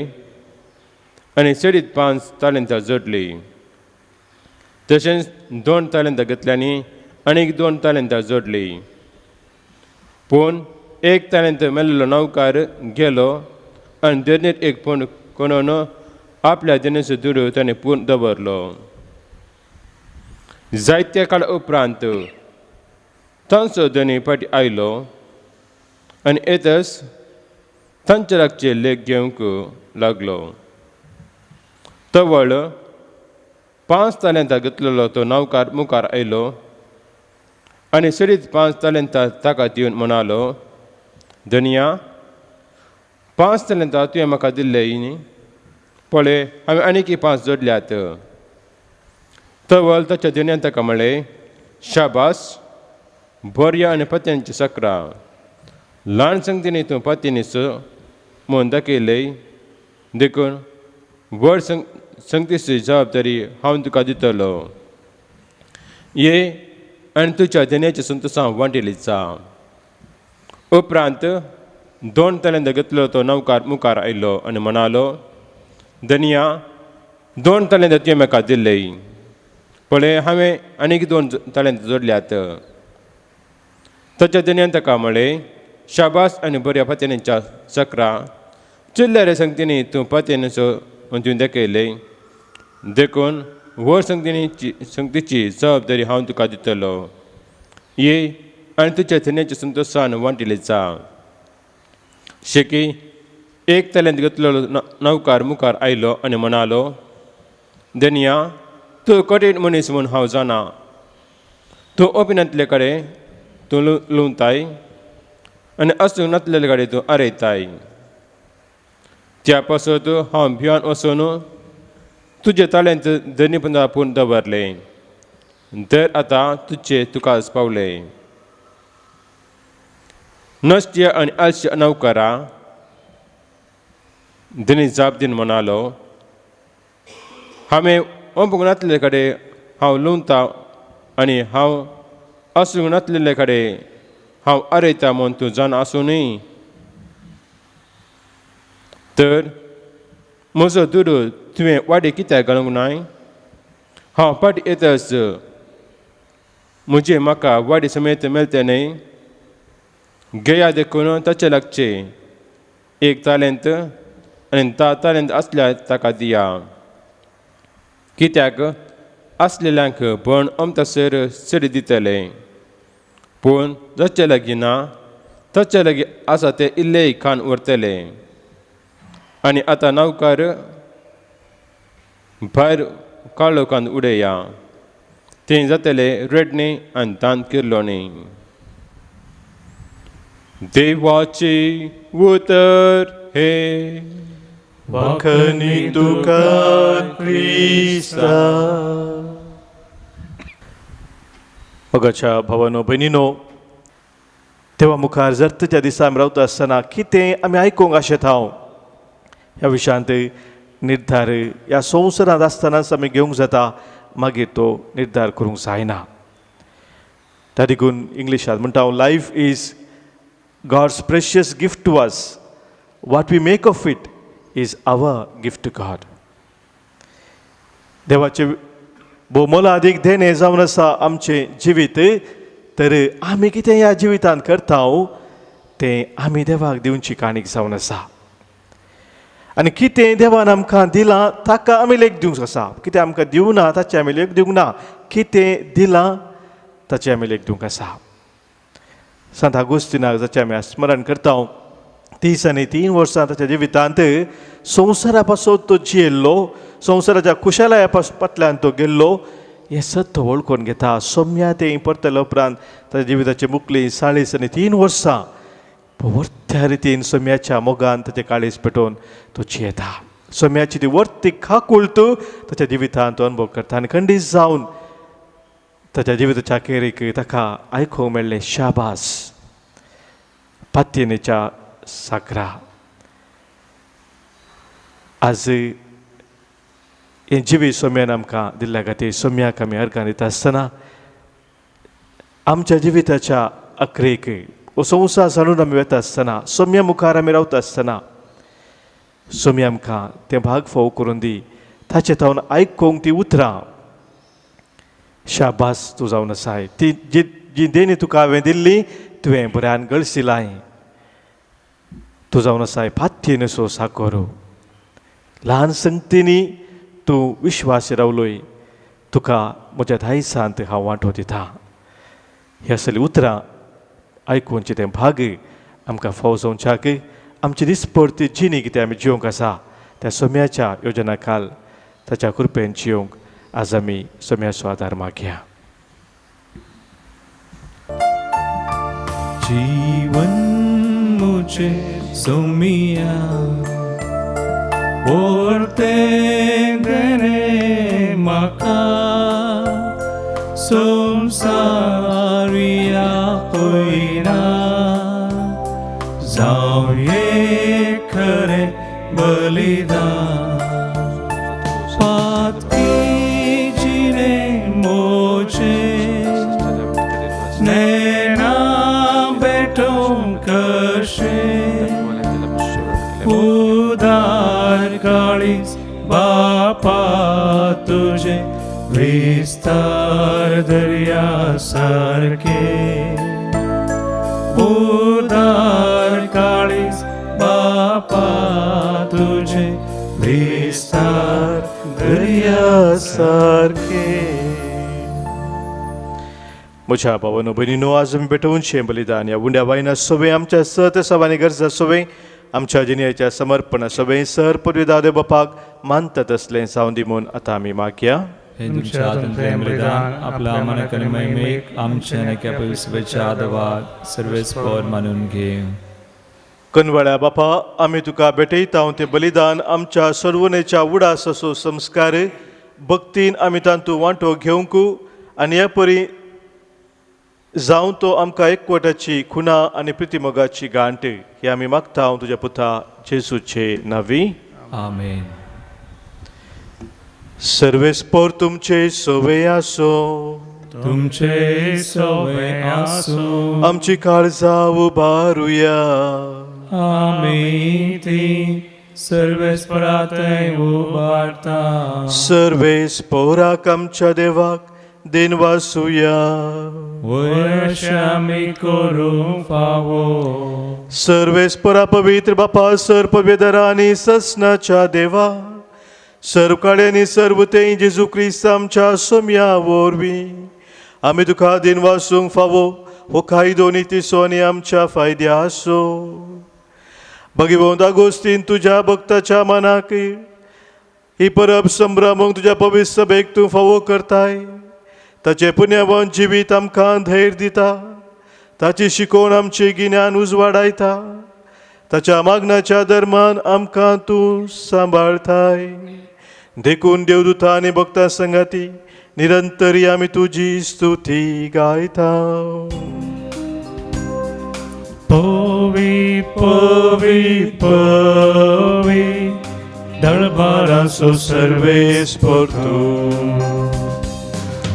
आनी सेडीत 5 तालंतां जोडली. तशेंच 2 तालंतां घेतल्यांनी आनीक 2 तालंतां जोडली. पूण 1 तालंत मेल्लेलो नौकार गेलो आनी धरणीर एक पूण कोणून आपल्या दिनेचो दुडू ताणें पूर्ण दवरलो. जायत्या काळा उपरांत तांचो धनी फाटीं आयलो आनी येतच तांचे लागचे लेख घेवंक लागलो. तवळ 5 तालंतां घेतलेलो तो नौकार मुखार आयलो आनी सेडीत 5 तालंतां ताका दिवन म्हणालो, धनिया, 5 तालंतां तुवें म्हाका दिल्ले न्ही, पळय हांवें आनीक 5 जोडल्यात. तवल ताच्या धन्यान ताका म्हणलें, शाबास, बऱ्या आनी पत्यांची सकरा. ल्हान संगतीनी तूं पत्नीच म्हूण दाखयलें, देखून व्हड संगतीची जबाबदारी हांव तुका दितलो. ये आनी तुज्या धन्याच्या संतोशां वांटिली चा. उपरांत 2 तालंतां घेतलो तो नौकार मुखार आयलो आनी म्हणालो, धनिया, 2 तालंतां तुवें म्हाका दिल्ले, पळय हांवें आनीक 2 तालंतां जोडल्यात. ताच्या धन्यान ताका म्हणलें, शाबास आनी बऱ्या पत्नीच्या सकरा. चिल्लरे संगतीनी तूं पत्नीचो तुवें दाखयलें, देखून व्हड संगतीची जबाबदारी हांव तुका दितलो. ये आनी तुज्या धन्याच्या संतोशान वांटिली चा. शेकी 1 तालंत घेतलेलो नौकार मुखार आयलो आनी म्हणालो, धनिया, तूं कठीण मनीस म्हूण हांव जाणा. तूं ओपिनांतले कडेन तूं लुंवताय आनी असूंक नासलेले कडेन तूं आरयताय. त्या पासत हांव भिवान वचून तुजें तालंत धनीपणां पूर्ण दवरलें. दर आतां तुजें तुकाच पावलें. नश्ट आनी आलस्य नौकारा धनी जाप दिन म्हणालो, हांवें ओंपूंक नासलेले कडेन हांव लुंवतां आनी हांव आसूंक नासलेले कडेन हांव आरयतां म्हूण तूं जाण आसूनय. तर म्हजो दुडू तुवें वाडी कित्याक घालूंक नाय? हांव फाटीं येतच म्हजें म्हाका वाडी समेत मेळटे न्हय. घेया देखून ताचे लागचे 1 तालंत आनी 10 तालंत आसल्यार ताका दिया. कित्याक आसलेल्यांक भण अमतासर सेडी दितले, पूण जाचे लागीं ना ताचे लागीं आसा ते इल्लेय खाण व्हरतले. आनी आतां नौकार भायर काळोखांत उडया. थंय जातले रडणे आनी दांत किर्लोणी. देवाचे उतर हे वाखणी तुका क्रिस्ता. मोगाच्या भावानो भयणीनो, देवा मुखार जर्तच्या दिसा आमी रावता आसतना कितें आमी आयकूंक आशेत हांव ह्या विशयांत निर्धार ह्या संवसारांत आसतनाच आमी घेवंक जाता, मागीर तो निर्धार करूंक जायना. त्या देखून इंग्लिशांत म्हणटा हांव, life is God's precious gift to us. What we make of it is our gift to God. देवाचे भोवमोलादीक देणे जावन आसा आमचें जिवीत. तर आमी कितें ह्या जिवितांत करता तें आमी देवाक दिवची काणीक जावन आसा. आनी कितें देवान आमकां दिलां ताका आमी लेख दिवंक आसा. कितें आमकां दिवना ताचे आमी लेख दिवंक ना. कितें दिलां ताचे आमी लेख दिवंक आसा. संत आगोस्तिनाक जाचे आमी स्मरण करता 30 आनी 3 वर्सां ताच्या जिवितांत संवसारा पासून तो जियेल्लो, संवसाराच्या खुशालाया फाटल्यान तो गेल्लो हें सत्य वळखून घेता. सोम्या ते परतल्या उपरांत ताच्या जिविताची मुखली 40 आनी 3 वर्सां वर्त्या रितीन सोम्याच्या मोगान ताचें काळीज पेटोवन तो जियेता. सोम्याची ती वर्ती खाकुळत ताच्या जिवितांत तो अनुभव करता आनी खंडीत जावन ताच्या जिविताच्या अखेरेक ताका आयकूंक मेळ्ळें शाबास पात्येनेच्या साकरा. आज हें जिवी सोम्यान आमकां दिल्ल्या खातीर सोम्याक आमी अर्गां दिता आसतना आमच्या जिविताच्या अखेरेक हो संवसार जाणून आमी वता आसतना सोम्या मुखार आमी रावता आसतना सोम्या आमकां तें भाग फोव करून दी. ताचे तावन आयकूंक ती उतरां शाबास तूं जावन आसाय. ती जी देणी तुका हांवें दिल्ली तुवें बऱ्यान गळसिलाय. तूं जावन आसाय पात्येन सो साकोरो. ल्हान संगतींनी तूं विश्वास रावलोय. तुका म्हज्या दायसांत हांव वांटो दितां. हीं असलीं उतरां आयकूनचें तें भाग आमकां फाव जावच्याक आमची दिसपडती जिणी कितें आमी जिवंक आसा त्या सोम्याच्या योजना खाल ताच्या कृपेन जिवंक आज आमी सोम्याचो आदार मागया. जीवन मुझे सोमिया ओरते देने माका संसारिया होईना जाऊं ये खरे बलिदान पातकी जीने मोचे नैना बेटों कशे उदार काळीज बापा तुझे विस्तार दर्या सारखे उदार काळीज बापा तुझे विस्तार दर्या सारखे. म्हज्या भावानो भयणीनो आज आमी पेटोवनशें बलिदान ह्या उंड्या वायना सोबे आमच्या सत सवानी गरजा सोबे आमच्या जिणेच्या समर्पणा सोबे सर पदवीदार देव बापाक मानतात असलें जावन दी म्हूण आतां आमी मागया. हे तुमच्या बलिदान आपल्या मनाक आनी महिमेक आमच्या नक्या पवित्रच्या आदवाद सर्वेस्पर मानून घे. कनवळ्या बापा आमी तुका भेटयता तें बलिदान आमच्या सर्वनेच्या उडास असो संस्कार भक्तीन आमी तांतू वांटो घेवंक आनी ह्या परी जावं तो आमकां एकवटाची खुणा आनी प्रितीमोगाची गांठ ही आमी मागता तुज्या पुता जेजूचे नांवी. आमेन. सर्वेस्पर तुमचे सोवे आसो. तुमचे सोवे आसो. आमची काळजां उबारुया. आमी ती सर्वेस्परांतय उबारता. सर्वेस्पराक आमच्या देवाक देनवासुया. वयशामी करूं फावो. सर्वेस्परा पवित्र बापा सर पवित्रा आनी ससनाच्या देवा सर्व काळ्यांनी सर्व ते जेजू क्रिस्त आमच्या सोम्या वरवीं आमी तुका दिनवासूंक फावो हो कायदो नितीसो आनी आमच्या फायद्या आसो. भगिवंत आगोस्तीन तुज्या भक्ताच्या मनाक ही परब संभ्रमूंक तुज्या पवित्र सभेक तूं फावो करताय. ताचे पुण्यवान जिवीत आमकां धैर्य दिता. ताची शिकोवण आमचे गिन्यान उजवाडायता. ताच्या मागनाच्या धर्मान आमकां तूं सांबाळताय. देखून देवदूतां आनी भक्तां संगाती निरंतरी आमी तुजी स्तुती गायता. पवी पवी पवी दळबाराचो सर्वेस्पर तूं.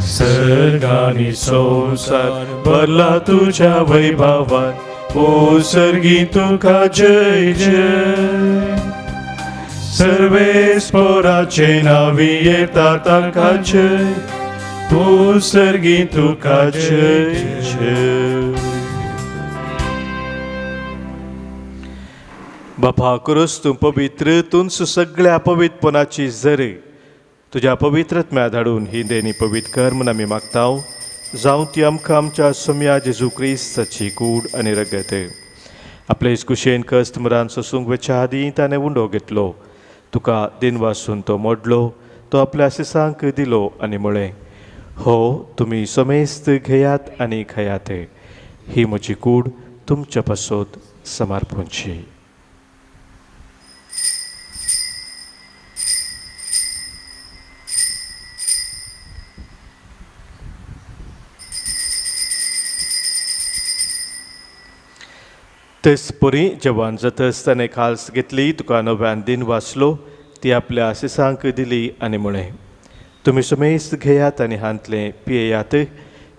सर्गानी संसार भरला तुझ्या वैभवान. ओ सर्गी तुका जय जय. सर्वेस्पराचे नावी येता ताका जय. ओ सर्गी तुका जय जय. बापा करूस तूं पवित्र तुंच सगळ्या पवित्रपणाची झर तुज्या पवित्रत्म्या धाडून ही देणी पवित्र कर म्हूण आमी मागता. जावं ती आमकां आमच्या सोम्या जेजू क्रिस्ताची कूड आनी रगत. आपले कुशेन कस्त मरान सोसूंक वेच्या आदीं ताणें उंडो घेतलो. तुका दिन वासून तो मोडलो, तो आपल्या सिसांक दिलो आनी म्हळें, हो तुमी सोमेस्त घेयात आनी खयात. ही म्हजी कूड तुमच्या पासत समर्पणची. तेच परी जेवण जातच ताणें खाल्स घेतली, तुका नव्यान दिन वाचलो, ती आपल्या सिसांक दिली आनी म्हळें, तुमी सुमेस्त घेयात आनी हांतलें पियेयात.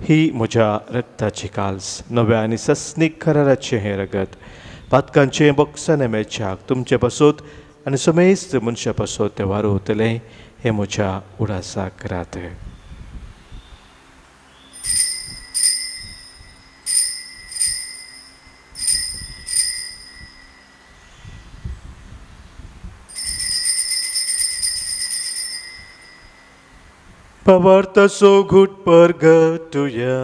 ही म्हज्या रक्ताची काल्स, नव्या आनी सस्नीक कराराचें हें रगत, पातकांचें बॉक्सान मेळच्याक तुमचे पासत आनी सुमेस्त मनशा पासत तें वारोवतलें. हें म्हज्या उडासाक करात. Pavartaso gut pergetuya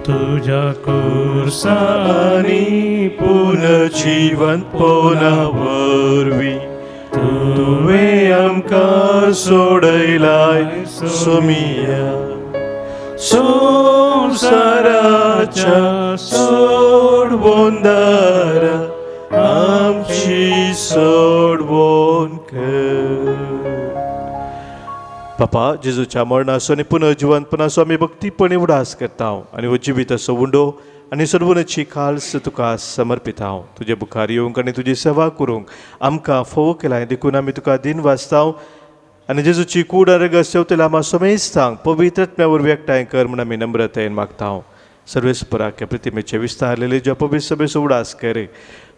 तुझ्या कुर्सानी पुनर्जीवन पोनावरवी तुवें आमकां सोडयलाय सोमिया. संवसाराच्या सोडवोंदारा आमची सोडवोन कर. बापा, जेजूच्या मरणाचो आनी पुनर्जिवंतपणाचो आमी भक्तीपणी उडास करता आनी हो जिविताचो उंडो आनी सोडवणेची खाल्स तुका समर्पित हांव. तुजे मुखार येवंक आनी तुजी सेवा करूंक आमकां फोव केलाय देखून आमी तुका दिन वाचता आनी जेजूची कूड रगत सेवतले आमी सोमेस्तांक पवित्र आत्म्या वरवीं एकठांय कर म्हूण आमी नम्रतायेन मागता. सर्वेस्पराक ह्या प्रतिमेचे विस्तारलेले ज्या पवित्र सभेचो उडास कर.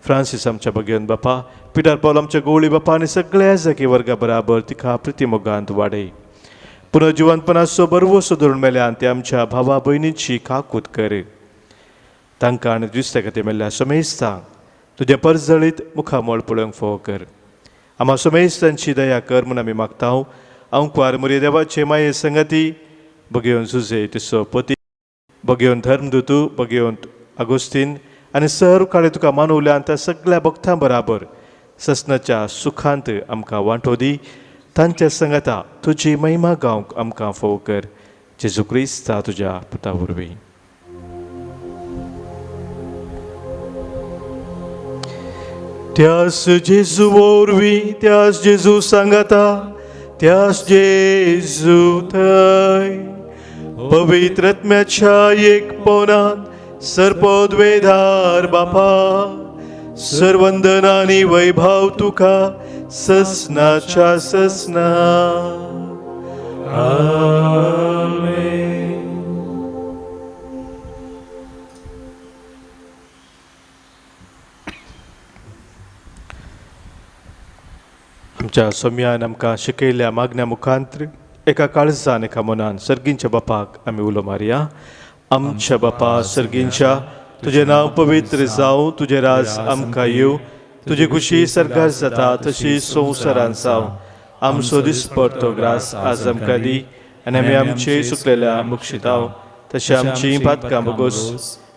फ्रांसीस आमच्या भगियन बापा, पिटर पॉल आमच्या गवळी बापा आनी सगळ्या जागी वर्गा बराबर तिका प्रतिमोगांत वाडय. पुनर्जिवंतपणाचो बरवो सोदून मेल्यान ते आमच्या भावा भयणींची काकूत कर. तांकां आनी दुसऱ्या खातीर मेल्ल्या सोमेस्तांक तुजे परजळीत मुखामोळ पळोवंक फोव कर. आम्हा सोमेस्तांची दया कर म्हूण आमी मागता. अंकुवार मोरये देवाचे माये संगती, भगियन झुजे तिचो पती, भगियन धर्मदूतू, भगियन आगोस्तीन आनी सर्व काळें तुका मानवल्यान त्या सगळ्या भक्तां बराबर ससनाच्या सुखांत आमकां वांटो दी. तांच्या संगता तुजी महिमा गावंक आमकां फोव कर. जेजू क्रिस्ता तुज्या पुता वरवीं. त्यास जेजू वरवीं, त्यास जेजू सांगता, त्यास जेजू थंय पवित्र आत्म्याच्या एकपणान सर्पोद्वेधार बापा, सर्वंदना आनी वैभव तुका ससनाच्या ससना. आमेन. आमच्या सोम्यान आमकां शिकयल्या मागण्या मुखांतर एका काळजान एका मनान सर्गींच्या बापाक आमी उलो मारया. आमच्या बापा सर्गींच्या, तुजें नांव पवित्र जावं, तुजें राज आमकां येवं, तुजी खुशी सरकार जाता तशी संवसारान जावं. आमचो दिसपडतो ग्रास आज आमकां दी आनी आमी आमचे चुकलेल्या मुक्षितांव तशें आमची पातकां बोगोस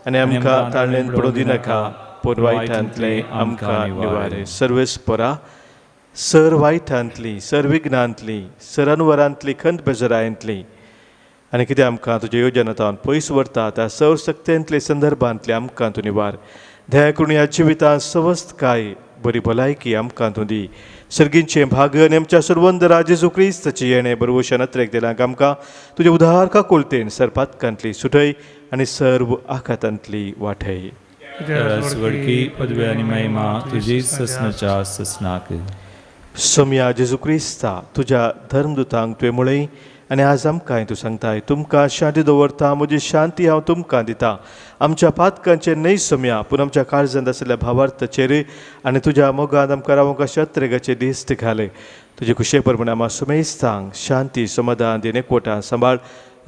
आनी आमकां ताळणेन पडूं दिनाका, पूण वायटांतले आमकां निवार. सर्वेस्परा, सर वायटांतली, सर विघ्नांतली, सर अनवरांतली, खंत बेजारायंतली आनी कितें आमकां तुजे योजनांतल्यान पयस व्हरता त्या सर सक्तेंतले संदर्भांतले आमकां तूं निवार. दया करून ह्या जिवितांत सवस्त काय बरी भलायकी आमकां तूं दी. सर्गींचे भाग आनी आमच्या सर्वंदरा जेजू क्रिस्ताची येणे बरवशा नत्रेक दिलांक आमकां तुजे उदार काकुलतेन सरपातकांतली सुटय आनी सर्व आखातांतली वाठय. वडकी पदवी आनी महिमा तुजी ससनाच्या ससनाक. सोम्या जेजू क्रिस्ता, तुज्या धर्मदुतांक तुवें म्हळें आनी आज आमकांय तूं सांगताय, तुमकां शांती दवरता, म्हजी शांती हांव तुमकां दिता. आमच्या पातकांचेर न्हय सोम्या, पूण आमच्या काळजांत आशिल्ल्या भावार्थाचेर आनी तुज्या मोगांत आमकां रावंक शत्रेगाचे दिश्ट घाले. तुजे खुशे प्रमाणे आमकां सुमेस्तांक शांती समाधान दिने एकवटान सांबाळ,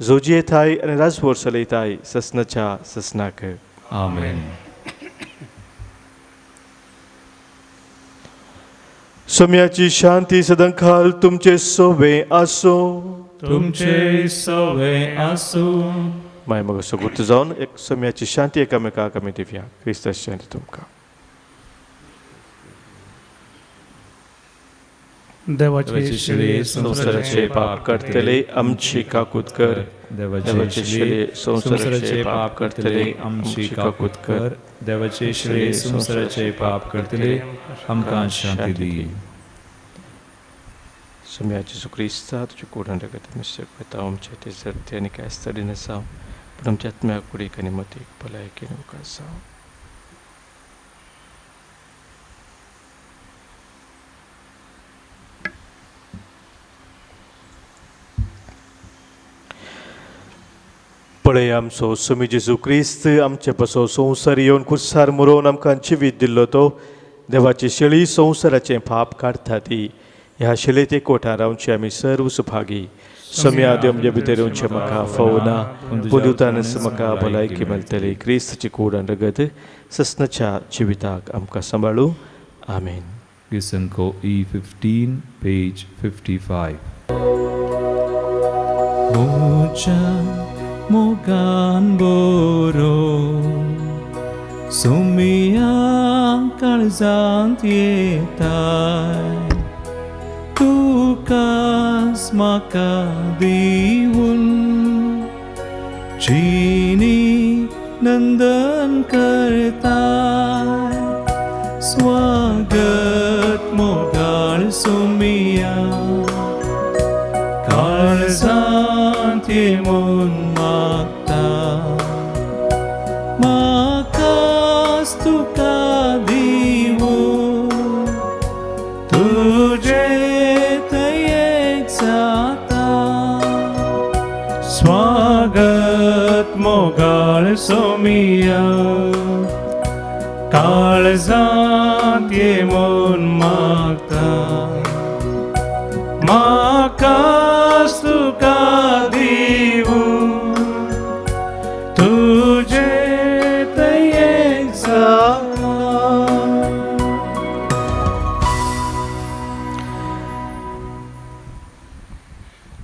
जोजी येताय आनी राजभर चलयताय ससनाच्या ससनाक. आमेन. सोम्याची शांती सदांकाल तुमचे सोबे आसो. तुमचे सवे आसूं माय मग सोगूत जावन एक सोम्याची शांती एकामेकाक आमी दिवया. क्रिस्ताची शांती तुमकां. देवाची शिळे संवसाराचे पाप करतले आमची काकूत कर. देवाचे शिळे संवसाराचे पाप करतले आमची काकूत कर. देवाचे शिळे संवसाराचे पाप करतले आमकां शांती दी. सोम्याची जेजू क्रिस्ता तुजे कोडण रगत निश्चय करता आमचे ते सर्ती आनी कांय स्तडी नसा पूण आमच्या आत्म्याक कुडीक आनी मतीक भलायकेन उकास जावं. पळय आमचो सोमी जेजू क्रिस्त आमचे पासो संवसार येवन कुर्सार मरोवन आमकां जिवीत दिल्लो तो देवाची शेळी संवसाराचें पाप काडटा ती. ह्या शेळयेत एकवटां रावची आमी सर्व सुभागी. सोम्या देव आमचे भितर येवचें म्हाका फावो ना पूण दिवतानच म्हाका भलायकी मेळटली. क्रिस्ताची कूड आनी रगत ससनाच्या जिविताक आमकां सांबाळूं. आमेन. Gisanko E15, page 55. Mocha mogan boro sumia karzant yetai tu kas maka diun chini nandan kartai स्वागत मोगाळ सोमिया काळजांत येवन मागता म्हाकाच तुका दिवू तुजे दयेक जाता. स्वागत मोगाळ सोमिया काळजांत येवन मागता म्हाकाच तुका दिवू तुजे दयेक जाता.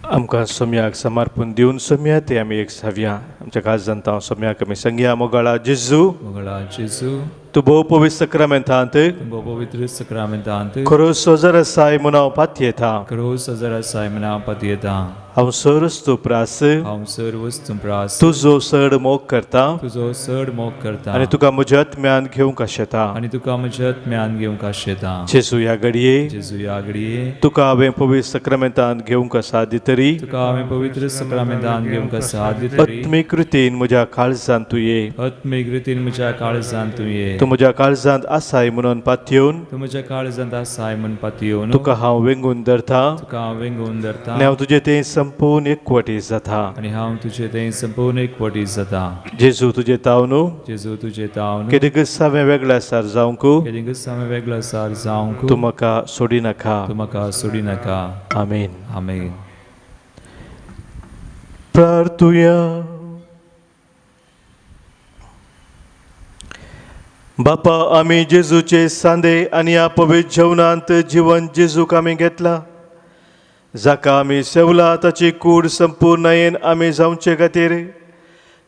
आमकां सोम्याक समर्पण दिवन सोम्या ते आमी एक जावया. आमच्या काळजांत हांव सोम्याक आमी सांगया मोगाळा जेजू मोगाळा जेजू तूं भोव पवित्र सक्रामेंतांत तुमो पवित्र सक्रामेंतांत खरो सोजर आसाय म्हूण हांव पातयेता. क्रोस हजारा सायमना पतयेता. हांव सरस तूं प्रास हांव सर्वच तुमप्रास तुजो चड मोग करता तुजो चड मोग करता आनी तुका म्हज्या आत्म्यान घेवंक आशेता. आनी तुका म्हज्या आत्म्यान घेवंक आशेता. जेजू ह्या घडये जेजू ह्या घडये तुका हांवें पवित्र सक्रामेंतांत घेवंक आसा दितरी तुका हांवें पवित्र सक्रामेंतान घेवंक आसा दितरी आत्मीक रितीन म्हज्या काळजांत तूं ये. आत्मीक रितीन म्हज्या काळजांत तूं ये. तूं म्हज्या काळजांत आसाय म्हणून पातयेवन तूं म्हज्या काळजांत आसाय म्हूण पातयेवन तुका हांव वेंगून धरता तुका हांव वेंगून धरता आनी हांव तुजें तें संपूर्ण एकवटी जाता. आनी हांव तुजें तें संपूर्ण एकवटी जाता. जेजू तुजें ताव न्हू जेजू तुजें तावन केदीकच हांवें वेगळ्या सार जावंक केदींगच हांवें वेगळो सार जावंक तूं म्हाका सोडी नाका. तूं म्हाका सोडी नाका. आमेन. आमेन. प्रार्थुया. बापा आमी जेजूचे सांदे आनी ह्या पवित्र जेवणांत जिवन जेजूक आमी घेतला जाका आमी सेवला ताची कूड संपूर्णयेन आमी जावचे खातीर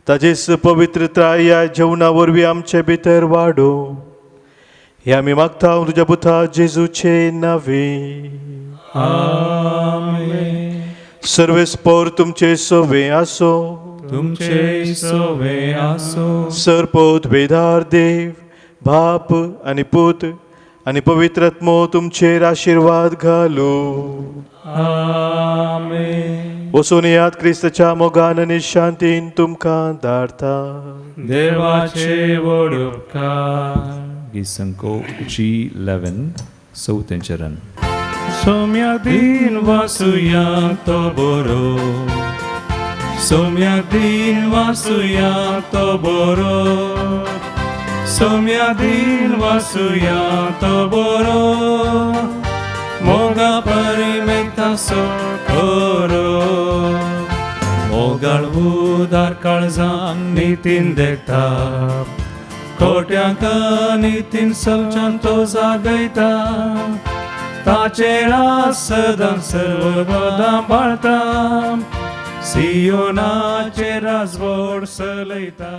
ताचीच पवित्रताय ह्या जेवणा वरवीं आमचे भितर वाडो. हे आमी मागता तुज्या पुता जेजूचे नांवे. आमेन. सर्वेस्पोर तुमचे सोवे आसो. तुमचे सोवे आसो. सरपोत बेदार देव बाप आनी पूत आनी पवित्रात्मो तुमचेर आशिर्वाद घालू. आमेन. वचून यात क्रिस्ताच्या मोगान आनी शांतीन तुमकां धाडटा. देवाचे व्हड उपकार. गिसंको G11 चौथें चरण. सोम्या दिन वासुया तो बरो. सोम्या दिन वासुया तो बरो. सोम्या दिन वासुया तो बरो. मोगा परिमेता सो करो. मोगाळ उदार काळजांक नितीन देखता. खोट्यांक नितीन सवच्यान तो जागयता. ताचे रास सदां सर्वदां बाळता सियोनाचे राजवट चलयता